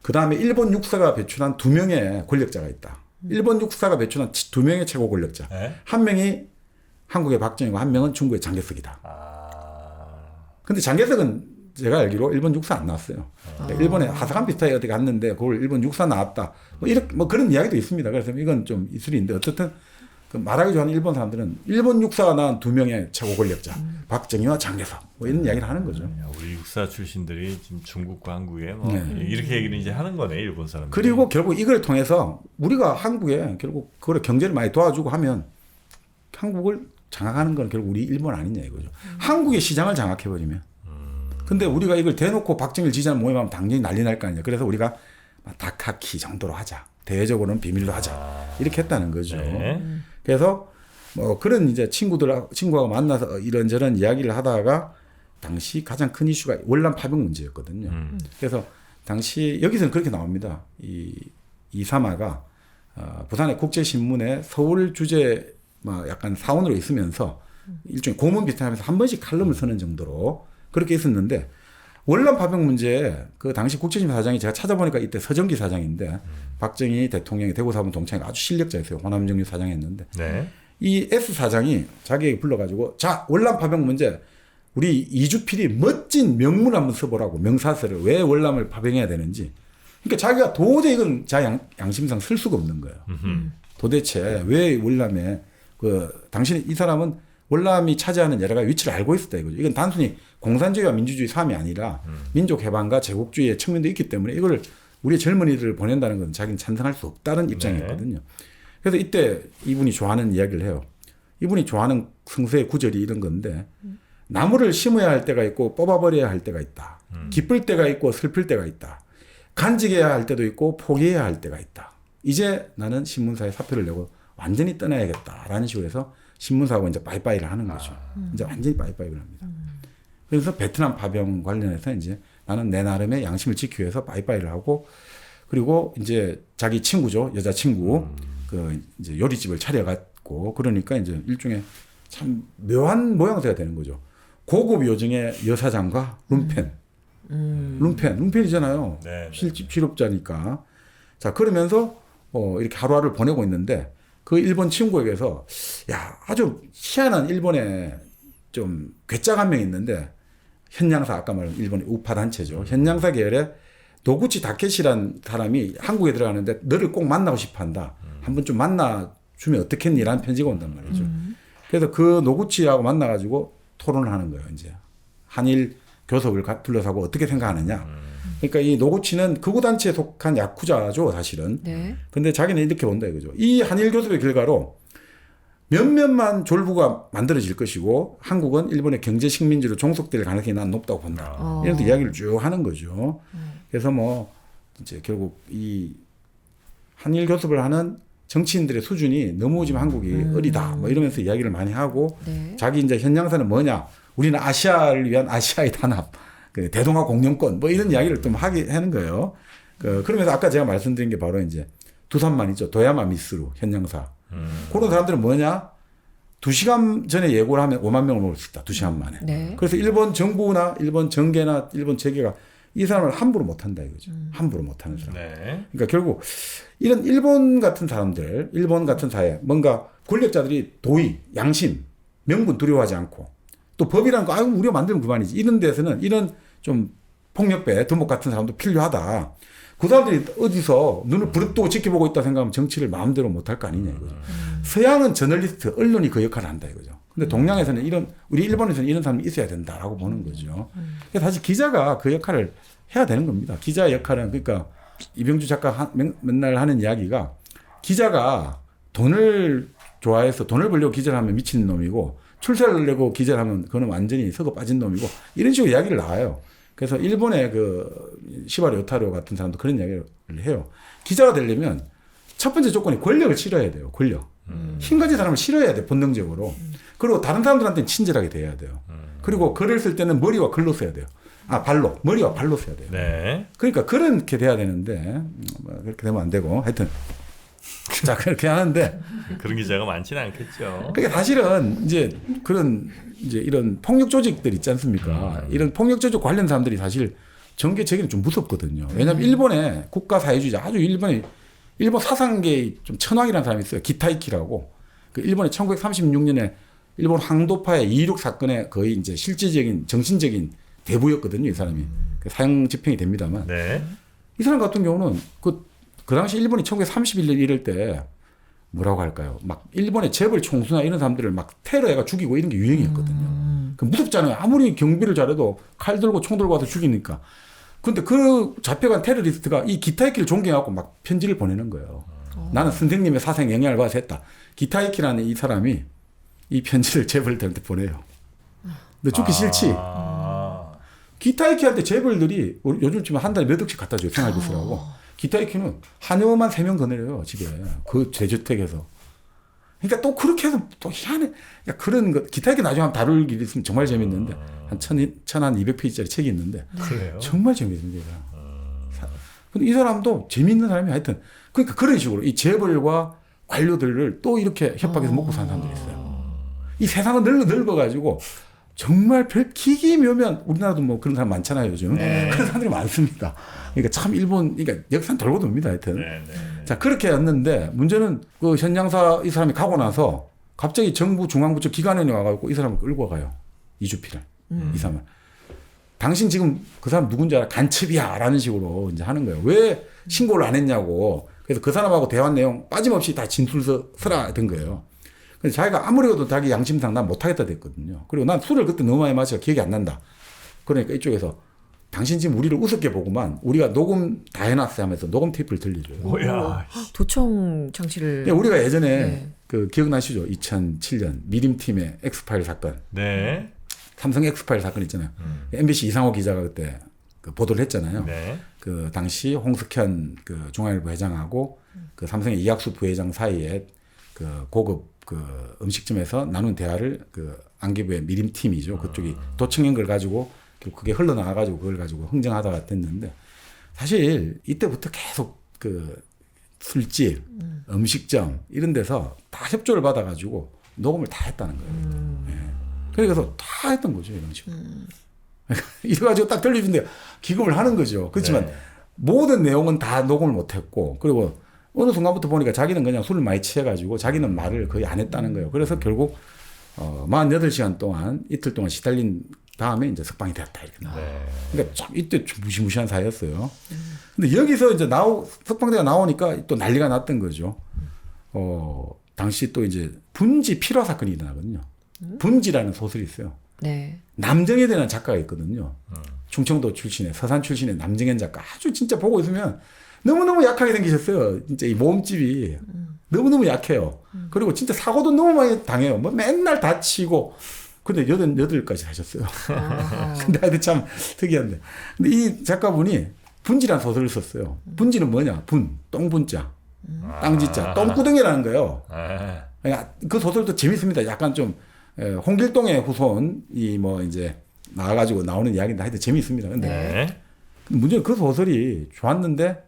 그 다음에 일본 육사가 배출한 2명의 권력자가 있다. 일본 육사가 배출한 2명의 최고 권력자. 네? 한 명이 한국의 박정희고 한 명은 중국의 장개석이다. 근데 장개석은 제가 알기로 일본 육사 안 나왔어요. 그러니까 일본에 하사관 비슷하게 어디 갔는데 그걸 일본 육사 나왔다. 뭐 이렇게 뭐 그런 이야기도 있습니다. 그래서 이건 좀 이슬인데 어쨌든 그 말하기 좋아하는 일본 사람들은 일본 육사가 낳은 2명의 최고 권력자 박정희와 장개석 뭐 이런 이야기를 하는 거죠. 우리 육사 출신들이 지금 중국과 한국에 뭐 네. 이렇게 얘기를 이제 하는 거네 일본 사람들. 그리고 결국 이걸 통해서 우리가 한국에 결국 그걸 경제를 많이 도와주고 하면 한국을 장악하는 건 결국 우리 일본 아니냐 이거죠. 한국의 시장을 장악해버리면. 근데 우리가 이걸 대놓고 박정희를 지지하는 모임하면 당연히 난리 날 거 아니에요. 그래서 우리가 다카키 정도로 하자. 대외적으로는 비밀로 하자. 이렇게 했다는 거죠. 네. 그래서 뭐 그런 이제 친구하고 만나서 이런저런 이야기를 하다가 당시 가장 큰 이슈가 월남 파병 문제였거든요. 그래서 당시 여기서는 그렇게 나옵니다. 이 이사마가 부산의 국제신문에 서울 주재 막 약간 사원으로 있으면서 일종의 고문 비슷하면서 한 번씩 칼럼을 쓰는 정도로 그렇게 있었는데 월남 파병 문제에 그 당시 국제신문 사장이 제가 찾아보니까 이때 서정기 사장인데 박정희 대통령의 대구사분 동창이 아주 실력자였어요. 호남정리 사장했는데 네. 이 S 사장이 자기에게 불러가지고 자 월남 파병 문제 우리 이주필이 멋진 명문 한번 써보라고 명사서를 왜 월남을 파병해야 되는지 그러니까 자기가 도저히 이건 자 양심상 쓸 수가 없는 거예요. 도대체 왜 월남에 당신 이 사람은 월남이 차지하는 여러 가지 위치를 알고 있었다 이거죠. 이건 단순히 공산주의와 민주주의 싸움이 아니라 민족 해방과 제국주의의 측면도 있기 때문에 이걸 우리 젊은이들을 보낸다는 건 자기는 찬성할 수 없다는 입장이었거든요. 그래서 이때 이분이 좋아하는 이야기를 해요. 이분이 좋아하는 성서의 구절이 이런 건데 나무를 심어야 할 때가 있고 뽑아버려야 할 때가 있다. 기쁠 때가 있고 슬플 때가 있다. 간직해야 할 때도 있고 포기해야 할 때가 있다. 이제 나는 신문사에 사표를 내고 완전히 떠나야겠다라는 식으로 해서 신문사하고 이제 빠이빠이를 하는 거죠. 이제 완전히 빠이빠이를 합니다. 그래서 베트남 파병 관련해서 이제 나는 내 나름의 양심을 지키기 위해서 빠이빠이를 하고 그리고 이제 자기 친구죠. 여자친구 그 이제 요리집을 차려갖고 그러니까 이제 일종의 참 묘한 모양새가 되는 거죠. 고급 요정의 여사장과 룸펜. 룸펜이잖아요. 네, 실집 실업자니까. 자, 그러면서 이렇게 하루하루를 보내고 있는데 그 일본 친구에게서 야, 아주 희한한 일본에 좀 괴짝 한 명 있는데 현양사 아까 말한 일본의 우파 단체죠. 현양사 계열의 노구치 다케시라는 사람이 한국에 들어가는데 너를 꼭 만나고 싶어 한다. 한번 좀 만나주면 어떻겠니? 라는 편지가 온단 말이죠. 그래서 그 노구치하고 만나가지고 토론을 하는 거예요. 이제 한일 교섭을 둘러싸고 어떻게 생각하느냐. 그러니까 이 노구치는 극우단체에 속한 야쿠자죠, 사실은. 네. 근데 자기는 이렇게 본다 이거죠. 이 한일 교섭의 결과로 몇몇만 졸부가 만들어질 것이고 한국은 일본의 경제 식민지로 종속될 가능성이 난 높다고 본다. 이런 또 이야기를 쭉 하는 거죠. 그래서 뭐 이제 결국 이 한일 교섭을 하는 정치인들의 수준이 너무 지금 한국이 어리다. 뭐 이러면서 이야기를 많이 하고 네. 자기 이제 현장사는 뭐냐? 우리는 아시아를 위한 아시아의 단합, 대동아 공영권 뭐 이런 이야기를 좀 하는 거예요. 그러면서 아까 제가 말씀드린 게 바로 이제 두산만이죠. 도야마 미스루 현장사. 그런 사람들은 뭐냐? 2시간 전에 예고를 하면 5만 명을 모을 수 있다. 2시간 만에. 네. 그래서 일본 정부나 일본 정계나 일본 재계가 이 사람을 함부로 못한다 이거죠. 함부로 못하는 사람. 네. 그러니까 결국 이런 일본 같은 사람들, 일본 같은 사회, 뭔가 권력자들이 도의, 양심, 명분 두려워하지 않고 또 법이라는 거, 아유, 우리가 만들면 그만이지. 이런 데서는 이런 좀 폭력배, 두목 같은 사람도 필요하다. 그 사람들이 어디서 눈을 부릅뜨고 지켜보고 있다 생각하면 정치를 마음대로 못할 거 아니냐 이거죠. 서양은 저널리스트, 언론이 그 역할을 한다 이거죠. 근데 동양에서는 우리 일본에서는 이런 사람이 있어야 된다라고 보는 거죠. 사실 기자가 그 역할을 해야 되는 겁니다. 기자의 역할은 그러니까 이병주 작가 맨날 하는 이야기가 기자가 돈을 좋아해서 돈을 벌려고 기자를 하면 미친 놈이고 출세를 내고 기자를 하면 그거는 완전히 썩어 빠진 놈이고 이런 식으로 이야기를 나와요. 그래서 일본의 그 시바리 요타로 같은 사람도 그런 이야기를 해요. 기자가 되려면 첫 번째 조건이 권력을 싫어해야 돼요. 권력. 힘가진 사람을 싫어해야 돼 본능적으로. 그리고 다른 사람들한테는 친절하게 대해야 돼요. 그리고 글을 쓸 때는 머리와 글로 써야 돼요. 발로. 머리와 발로 써야 돼요. 네. 그러니까 그렇게 돼야 되는데 그렇게 되면 안 되고 하여튼 자 그렇게 하는데 그런 기자가 많지는 않겠죠. 그러니까 사실은 이제 그런 이제 이런 폭력 조직들 있지 않습니까? 이런 폭력 조직 관련 사람들이 사실 정계적으로 좀 무섭거든요. 왜냐하면 일본의 국가 사회주의자 아주 일본 사상계의 좀 천왕이라는 사람이 있어요. 기타이키라고. 그 일본의 1936년에 일본 황도파의 2.16 사건의 거의 이제 실질적인 정신적인 대부였거든요. 이 사람이. 사형 집행이 됩니다만. 네. 이 사람 같은 경우는 그 당시 일본이 1931년 이럴 때 뭐라고 할까요? 막 일본의 재벌 총수나 이런 사람들을 막 테러해가 죽이고 이런 게 유행이었거든요. 그 무섭잖아요. 아무리 경비를 잘해도 칼 들고 총 들고 와서 죽이니까. 근데 그 잡혀간 테러리스트가 이 기타이키를 존경하고 막 편지를 보내는 거예요. 나는 선생님의 사상에 영향을 받아서 했다. 기타이키라는 이 사람이 이 편지를 재벌들한테 보내요. 너 죽기 싫지? 기타이키한테 재벌들이 요즘 지금 한 달에 몇 억씩 갖다 줘요. 생활비 쓰라고. 기타이키는 한여만 3명 거느려요. 집에. 그 재주택에서. 그러니까 또 그렇게 해서 또 희한해. 그러니까 그런 거. 기타이키 나중에 한번 다룰 일이 있으면 정말 재밌는데. 한 1200페이지짜리 책이 있는데. 그래요? 정말 재밌습니다. 근데 이 사람도 재밌는 사람이 하여튼. 그러니까 그런 식으로 이 재벌과 관료들을 또 이렇게 협박해서 먹고 사는 사람들이 있어요. 이 세상은 넓어가지고 정말 별 기기묘면 우리나라도 뭐 그런 사람 많잖아요 요즘. 네. 그런 사람들이 많습니다. 그러니까 참 일본 그러니까 역사는 돌고 돕니다 하여튼. 네. 자 그렇게 했는데 문제는 그 현장사 이 사람이 가고 나서 갑자기 정부 중앙부 쪽 기관원이 와가지고 이 사람을 끌고 가요. 이주필을 이 사람을. 당신 지금 그 사람 누군지 알아? 간첩이야라는 식으로 이제 하는 거예요. 왜 신고를 안 했냐고. 그래서 그 사람하고 대화 내용 빠짐없이 다 진술서 쓰라 된 거예요. 근데 자기가 아무리 해도 자기 양심상 난 못하겠다 됐거든요. 그리고 난 술을 그때 너무 많이 마셔서 기억이 안 난다. 그러니까 이쪽에서 당신 지금 우리를 우습게 보고만 우리가 녹음 다 해놨어 하면서 녹음 테이프를 들려줘요. 뭐야. 도청 장치를. 네, 우리가 예전에 그 기억나시죠? 2007년 미림팀의 엑스파일 사건. 네. 삼성 엑스파일 사건 있잖아요. MBC 이상호 기자가 그때 그 보도를 했잖아요. 네. 그 당시 홍석현 그 중앙일보 회장하고 그 삼성의 이학수 부회장 사이에 그 고급 그 음식점에서 나눈 대화를 그 안기부의 미림팀이죠. 그쪽이 도청한 걸 가지고 그게 흘러나와가지고 그걸 가지고 흥정하다가 됐는데 사실 이때부터 계속 그 술집, 음식점 이런 데서 다 협조를 받아가지고 녹음을 다 했다는 거예요. 네. 그래서 다 했던 거죠. 이런 식으로. 이래가지고 딱 들리는데 기금을 하는 거죠. 그렇지만 네. 모든 내용은 다 녹음을 못했고 그리고 어느 순간부터 보니까 자기는 그냥 술을 많이 취해가지고 자기는 말을 거의 안 했다는 거예요. 그래서 결국 48시간 동안 이틀 동안 시달린 다음에 이제 석방이 됐다 이렇게 나와요. 네. 그러니까 참 이때 좀 무시무시한 사이였어요. 근데 여기서 이제 석방대가 나오니까 또 난리가 났던 거죠. 당시 또 이제 분지 필화 사건이 일어나거든요. 분지라는 소설이 있어요. 네. 남정에 대한 작가가 있거든요. 충청도 출신의 서산 출신의 남정현 작가 아주 진짜 보고 있으면 너무너무 약하게 생기셨어요. 진짜 이 몸집이 너무너무 약해요. 그리고 진짜 사고도 너무 많이 당해요. 뭐 맨날 다치고. 근데 8까지 하셨어요. 근데 하여튼 참 특이한데. 근데 이 작가분이 분지란 소설을 썼어요. 분지는 뭐냐? 똥분자. 땅지자. 똥구덩이라는 거예요. 그 소설도 재밌습니다. 약간 좀 홍길동의 후손이 뭐 이제 나와가지고 나오는 이야기인데 하여튼 재미있습니다. 근데 네. 문제는 그 소설이 좋았는데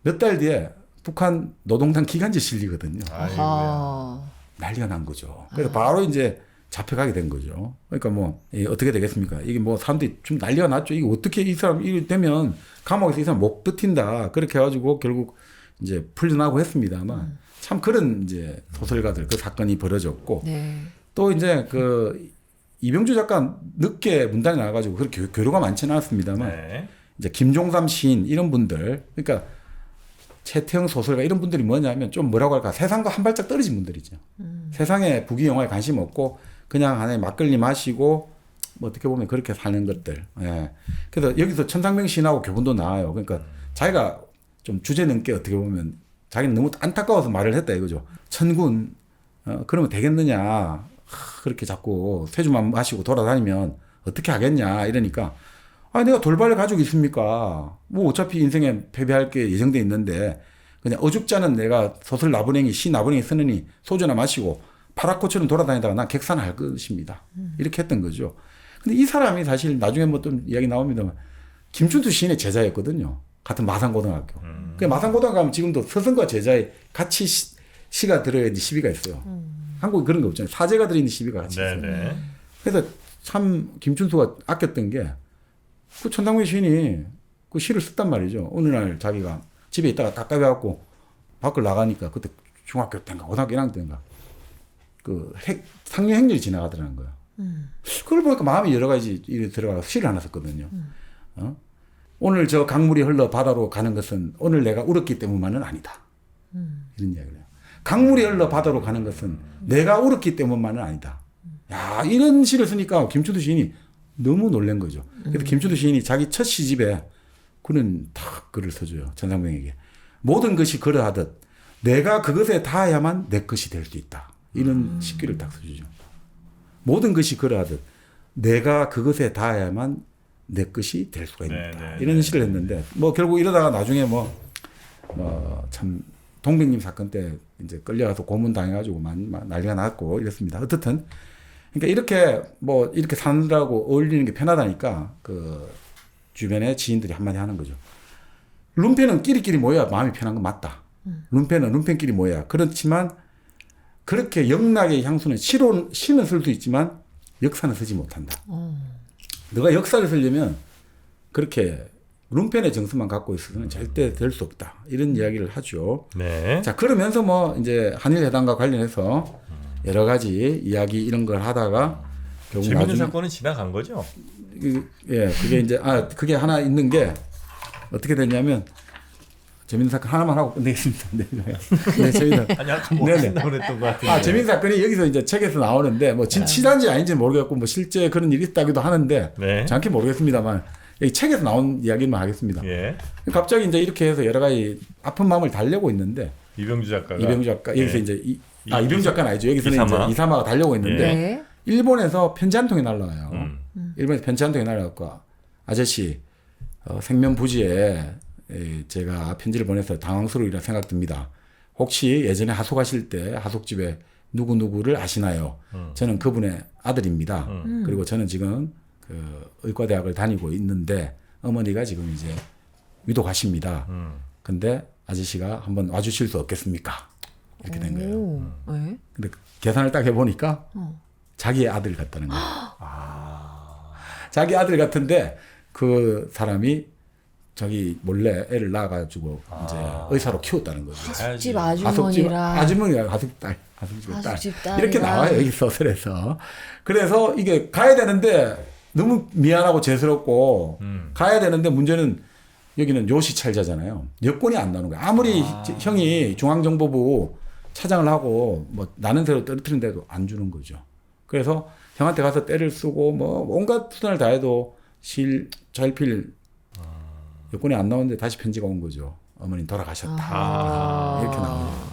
몇 달 뒤에 북한 노동당 기간제 실리거든요. 아하. 난리가 난 거죠. 그래서 바로 이제 잡혀가게 된 거죠. 그러니까 뭐 어떻게 되겠습니까? 이게 뭐 사람들이 좀 난리가 났죠. 이게 어떻게 이 사람 이게 되면 감옥에서 이 사람 못 버틴다. 그렇게 해가지고 결국 이제 풀려나고 했습니다만 참 그런 이제 소설가들 그 사건이 벌어졌고 네. 또 이제 그 이병주 작가 늦게 문단에 나와가지고 그렇게 교류가 많지는 않았습니다만 네. 이제 김종삼 시인 이런 분들 그러니까 최태형 소설가 이런 분들이 뭐냐면 좀 뭐라고 할까 세상과 한 발짝 떨어진 분들이죠. 세상에 부귀 영화에 관심 없고 그냥 하나의 막걸리 마시고 뭐 어떻게 보면 그렇게 사는 것들. 예. 그래서 여기서 천상병 시인하고 교본도 나와요. 그러니까 자기가 좀 주제 넘게 어떻게 보면 자기는 너무 안타까워서 말을 했다 이거죠. 천군 그러면 되겠느냐. 그렇게 자꾸 쇠주만 마시고 돌아다니면 어떻게 하겠냐 이러니까 아 내가 돌발 가지고 있습니까? 뭐 어차피 인생에 패배할 게 예정돼 있는데 그냥 어줍잖은 내가 소설 나부랭이 시 나부랭이 쓰느니 소주나 마시고 파라코처럼 돌아다니다가 난 객산할 것입니다. 이렇게 했던 거죠. 근데 이 사람이 사실 나중에 뭐 또 이야기 나옵니다만 김춘투 시인의 제자였거든요. 같은 마산고등학교. 그 마산고등학교 가면 지금도 스승과 제자의 같이 시가 들어야지 시비가 있어요. 한국에 그런 거 없잖아요. 사제가 들어있는 시비가 같이 있어요. 네네. 그래서 참 김춘수가 아꼈던 게 그 천상병 시인이 그 시를 썼단 말이죠. 어느 날 자기가 집에 있다가 답답해갖고 밖을 나가니까 그때 중학교 때인가 고등학교 1학년 때인가 그 상류 행렬이 지나가더라는 거예요. 그걸 보니까 마음이 여러 가지 일이 들어가서 시를 하나 썼거든요. 오늘 저 강물이 흘러 바다로 가는 것은 오늘 내가 울었기 때문만은 아니다. 이런 이야기를 해요. 강물이 흘러 바다로 가는 것은 내가 울었기 때문만은 아니다. 야, 이런 시를 쓰니까 김춘두 시인이 너무 놀란 거죠. 그래서 김춘두 시인이 자기 첫 시집에 그는 탁 글을 써줘요. 천상병에게. 모든 것이 그러하듯 내가 그것에 닿아야만 내 것이 될 수 있다. 이런 시기를 딱 써주죠. 모든 것이 그러하듯 내가 그것에 닿아야만 내 것이 될 수가 있다. 네네. 이런 시를 했는데 뭐 결국 이러다가 나중에 참 동백님 사건 때 이제 끌려가서 고문 당해가지고 난리가 났고 이랬습니다. 어떻든 그러니까 이렇게 뭐 이렇게 사람들하고 어울리는 게 편하다니까 그 주변에 지인들이 한마디 하는 거죠. 룸펜은 끼리끼리 모여야 마음이 편한 건 맞다. 룸펜은 룸펜끼리 모여야. 그렇지만 그렇게 영락의 향수는 시는 쓸 수 있지만 역사는 쓰지 못한다. 너가 역사를 쓰려면 그렇게 룸펜의 정서만 갖고 있어서는 절대 될 수 없다. 이런 이야기를 하죠. 네. 자, 그러면서 뭐 이제 한일회담과 관련해서 여러 가지 이야기 이런 걸 하다가 결국 재밌는 나중에 사건은 지나간 거죠? 예, 그게 이제 그게 하나 있는 게 어떻게 됐냐면 재밌는 사건 하나만 하고 끝내겠습니다. 네, 재밌는. 아니 아까 뭐 하신다고 그랬던 것 같은데. 재밌는 사건이 여기서 이제 책에서 나오는데 뭐 친한지 아닌지 모르겠고 뭐 실제 그런 일이 있다기도 하는데 네. 정확히 모르겠습니다만 여기 책에서 나온 이야기만 하겠습니다. 예. 갑자기 이제 이렇게 해서 여러 가지 아픈 마음을 달래고 있는데 이병주 작가가. 이병주 작가 여기서 예. 이제 이병주 작가는 아니죠. 여기서는 이사마. 이제 이사마가 달려고 있는데 네. 일본에서 편지 한 통이 날라와요. 일본에서 편지 한 통이 날라왔고 아저씨 생면 부지에 제가 편지를 보내서 당황스러우리라 생각됩니다. 혹시 예전에 하숙하실 때 하숙집에 누구누구를 아시나요? 저는 그분의 아들입니다. 그리고 저는 지금 그 의과대학을 다니고 있는데 어머니가 지금 이제 위독하십니다. 근데 아저씨가 한번 와주실 수 없겠습니까? 이렇게 된 거예요. 오, 네. 근데 계산을 딱 해보니까 자기의 아들 같다는 거예요. 자기 아들 같은데 그 사람이 자기 몰래 애를 낳아가지고 이제 의사로 키웠다는 거죠. 하숙집 아주머니랑 아주머니가 하숙집 딸. 이렇게 딸이랑. 나와요. 여기 소설에서. 그래서 이게 가야 되는데 너무 미안하고 죄스럽고 가야 되는데 문제는 여기는 요시찰자잖아요. 여권이 안 나오는 거예요. 아무리 형이 중앙정보부 차장을 하고 뭐 나는 새로 떨어뜨리는데도 안 주는 거죠. 그래서 형한테 가서 때를 쓰고 뭐 온갖 수단을 다해도 잘필 여권이 안 나오는데 다시 편지가 온 거죠. 어머니 돌아가셨다. 이렇게 나와요.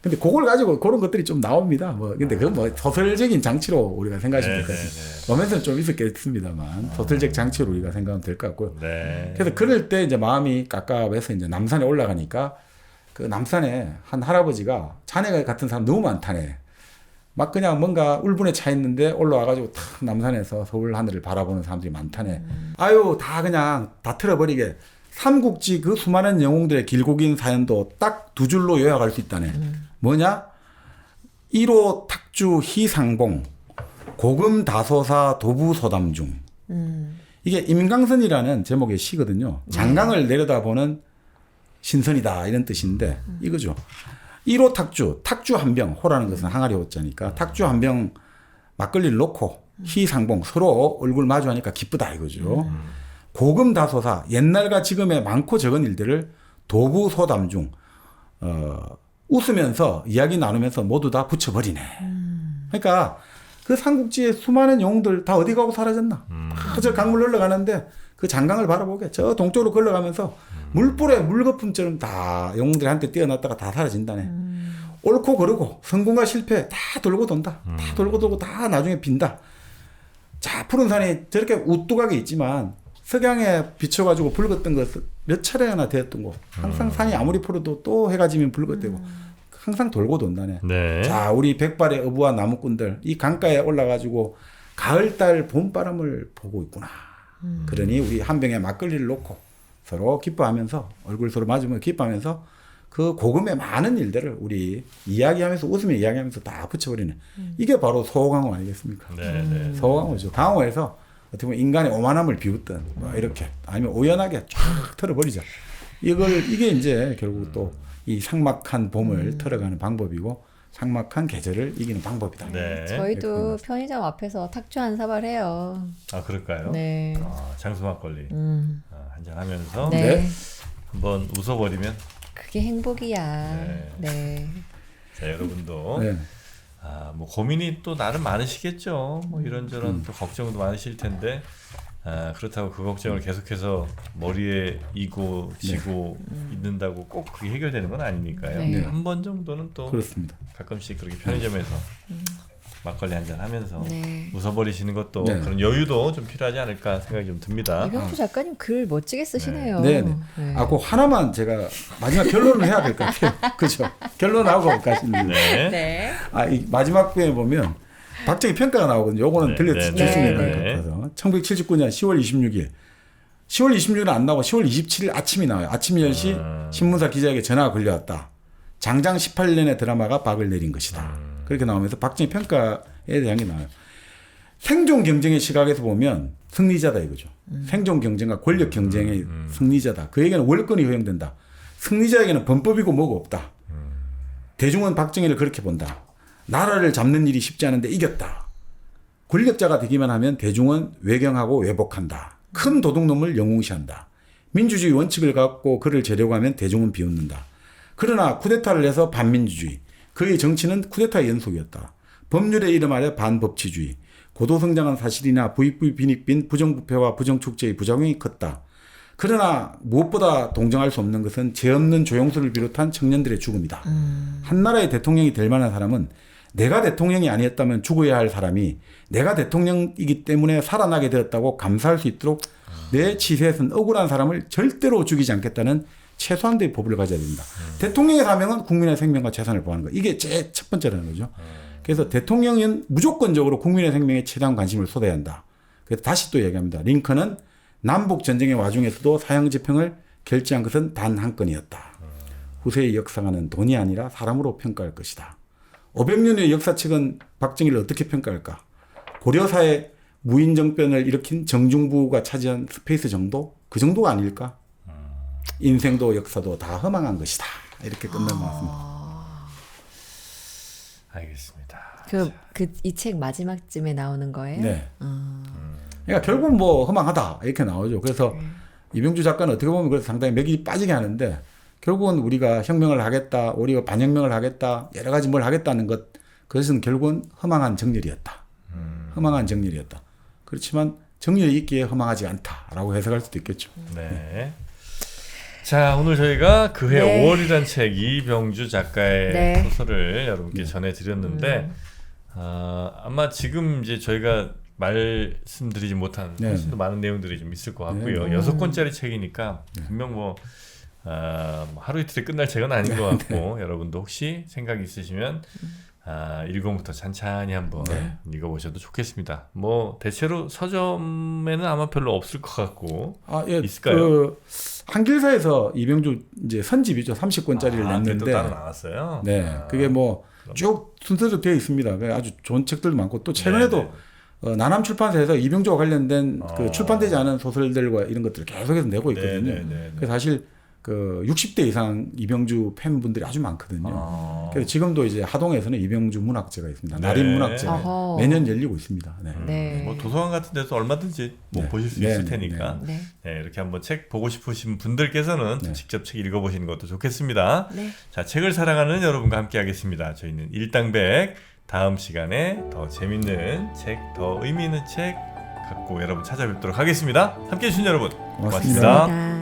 근데 그걸 가지고 그런 것들이 좀 나옵니다. 뭐 근데 그건 뭐 소설적인 장치로 우리가 생각하시면 될 것 같습니다. 로맨스는 좀 있었겠습니다만 소설적 장치로 우리가 생각하면 될 것 같고요. 네. 그래서 그럴 때 이제 마음이 깝깝해서 이제 남산에 올라가니까 그 남산에 한 할아버지가 자네 같은 사람 너무 많다네. 막 그냥 뭔가 울분에 차 있는데 올라와가지고 탁 남산에서 서울 하늘을 바라보는 사람들이 많다네. 아유 다 그냥 다 틀어버리게. 삼국지 그 수많은 영웅들의 길고 긴 사연도 딱 두 줄로 요약할 수 있다네. 뭐냐? 1호 탁주 희상봉 고금다소사 도부소담중. 이게 임강선이라는 제목의 시거든요. 장강을 내려다보는 신선이다 이런 뜻인데 이거죠. 1호 탁주 한 병, 호라는 것은 항아리 호자니까 탁주 한 병 막걸리를 놓고 희상봉 서로 얼굴 마주하니까 기쁘다 이거죠. 고금다소사 옛날과 지금의 많고 적은 일들을 도부소담중 웃으면서 이야기 나누면서 모두 다 붙여버리네. 그러니까 그 삼국지의 수많은 영웅들 다 어디 가고 사라졌나? 저 강물 흘러가는데 그 장강을 바라보게 저 동쪽으로 걸어가면서 물불에 물거품처럼 다 영웅들이 한테 뛰어났다가 다 사라진다네. 옳고 그르고 성공과 실패 다 돌고 돈다. 다 돌고 돌고 다 나중에 빈다. 자 푸른 산이 저렇게 우뚝하게 있지만 석양에 비춰가지고 붉었던 것 몇 차례나 되었던 거 항상 산이 아무리 푸르도 또 해가 지면 붉었대고 항상 돌고 돈다네. 네. 자 우리 백발의 어부와 나무꾼들 이 강가에 올라가지고 가을달 봄바람을 보고 있구나. 그러니 우리 한 병에 막걸리를 놓고 서로 기뻐하면서 얼굴 서로 맞으면 기뻐하면서 그 고금의 많은 일들을 우리 이야기하면서 웃으며 이야기하면서 다 붙여버리는 이게 바로 소강호 아니겠습니까? 네, 네. 소강호죠. 강호에서 어떻게 보면 인간의 오만함을 비웃던 뭐 이렇게 아니면 오연하게 쫙 털어버리자. 이게 이제 결국 또 이 삭막한 봄을 털어가는 방법이고 삭막한 계절을 이기는 방법이다. 네. 저희도 편의점 앞에서 탁주 한 사발 해요. 아 그럴까요? 네. 장수 막걸리 한잔 하면서 네. 네. 한번 웃어버리면 그게 행복이야. 네. 네. 자 여러분도 네. 뭐 고민이 또 나름 많으시겠죠. 뭐 이런저런 또 걱정도 많으실 텐데 그렇다고 그 걱정을 계속해서 머리에 이고 지고 있는다고 꼭 그게 해결되는 건 아니니까요. 네. 한 번 정도는 또 그렇습니다. 가끔씩 그렇게 편의점에서 막걸리 한잔 하면서 네. 웃어버리시는 것도 네. 그런 여유도 좀 필요하지 않을까 생각이 좀 듭니다. 이병주 작가님 글 멋지게 쓰시네요. 네, 네. 아, 그 하나만 제가 마지막 결론을 해야 될 것 같아요. 그죠? 결론하고 가시는 네. 네. 이 마지막 부에 보면 박정희 평가가 나오거든요. 요거는 네, 들려주시면 네, 될 네. 것 같아서 1979년 10월 26일 10월 26일은 안 나오고 10월 27일 아침이 나와요. 아침 10시 신문사 기자에게 전화가 걸려왔다. 장장 18년의 드라마가 박을 내린 것이다. 그렇게 나오면서 박정희 평가에 대한 게 나와요. 생존 경쟁의 시각에서 보면 승리자다 이거죠. 생존 경쟁과 권력 경쟁의 승리자다. 그에게는 월권이 허용된다. 승리자에게는 범법이고 뭐가 없다. 대중은 박정희를 그렇게 본다. 나라를 잡는 일이 쉽지 않은데 이겼다. 권력자가 되기만 하면 대중은 외경하고 외복한다. 큰 도둑놈을 영웅시한다. 민주주의 원칙을 갖고 그를 재려고 하면 대중은 비웃는다. 그러나 쿠데타를 해서 반민주주의. 그의 정치는 쿠데타의 연속이었다. 법률의 이름 아래 반법치주의. 고도성장한 사실이나 부익부 빈익빈 부정부패와 부정축제의 부작용이 컸다. 그러나 무엇보다 동정할 수 없는 것은 죄 없는 조영수를 비롯한 청년들의 죽음이다. 한 나라의 대통령이 될 만한 사람은 내가 대통령이 아니었다면 죽어야 할 사람이 내가 대통령이기 때문에 살아나게 되었다고 감사할 수 있도록 내 치세에선 억울한 사람을 절대로 죽이지 않겠다는 최소한도의 법을 가져야 된다. 대통령의 사명은 국민의 생명과 재산을 보호하는 거. 이게 제 첫 번째라는 거죠. 그래서 대통령은 무조건적으로 국민의 생명에 최대한 관심을 쏟아야 한다. 그래서 다시 또 얘기합니다. 링컨은 남북 전쟁의 와중에서도 사형 집행을 결재한 것은 단 한 건이었다. 후세의 역사가는 돈이 아니라 사람으로 평가할 것이다. 500년의 역사책은 박정희를 어떻게 평가할까? 고려사의 무인정변을 일으킨 정중부가 차지한 스페이스 정도? 그 정도가 아닐까? 인생도 역사도 다 허망한 것이다. 이렇게 끝낸 것 같습니다. 알겠습니다. 이 책 마지막쯤에 나오는 거예요? 네. 그러니까 결국 뭐 허망하다 이렇게 나오죠. 그래서 이병주 작가는 어떻게 보면 그래서 상당히 맥이 빠지게 하는데 결국은 우리가 혁명을 하겠다, 우리가 반혁명을 하겠다, 여러 가지 뭘 하겠다는 것, 그것은 결국은 허망한 정렬이었다. 허망한 정렬이었다. 그렇지만 정렬이 있기에 허망하지 않다라고 해석할 수도 있겠죠. 네. 자, 오늘 저희가 그해 네. 5월이란 책 이병주 작가의 네. 소설을 여러분께 전해드렸는데 아마 지금 이제 저희가 말씀드리지 못한 네. 훨씬 더 많은 내용들이 좀 있을 것 같고요. 네. 6권짜리 책이니까 분명 뭐 하루 이틀에 끝날 책은 아닌 것 같고 여러분도 혹시 생각이 있으시면 1권부터 찬찬히 한번 읽어보셔도 좋겠습니다. 뭐 대체로 서점에는 아마 별로 없을 것 같고 예, 있을까요? 그 한길사에서 이병주 이제 선집이죠. 30권짜리를 그게 또 냈는데 따로 나왔어요. 네, 그게 뭐 쭉 순서대로 되어 있습니다. 그게 아주 좋은 책들도 많고 또 최근에도 나남 출판사에서 이병주와 관련된 그 출판되지 않은 소설들과 이런 것들을 계속해서 내고 있거든요. 그래서 사실 그 60대 이상 이병주 팬분들이 아주 많거든요. 그래서 지금도 이제 하동에서는 이병주 문학제가 있습니다. 나림 문학제 어허. 매년 열리고 있습니다. 네. 네. 뭐 도서관 같은 데서 얼마든지 뭐 네. 보실 수 네, 있을 네, 테니까 네. 네, 이렇게 한번 책 보고 싶으신 분들께서는 또 직접 책 읽어보시는 것도 좋겠습니다. 네. 자, 책을 사랑하는 여러분과 함께 하겠습니다. 저희는 일당백 다음 시간에 더 재밌는 책, 더 의미 있는 책 갖고 여러분 찾아뵙도록 하겠습니다. 함께해 주신 여러분 고맙습니다. 고맙습니다. 감사합니다.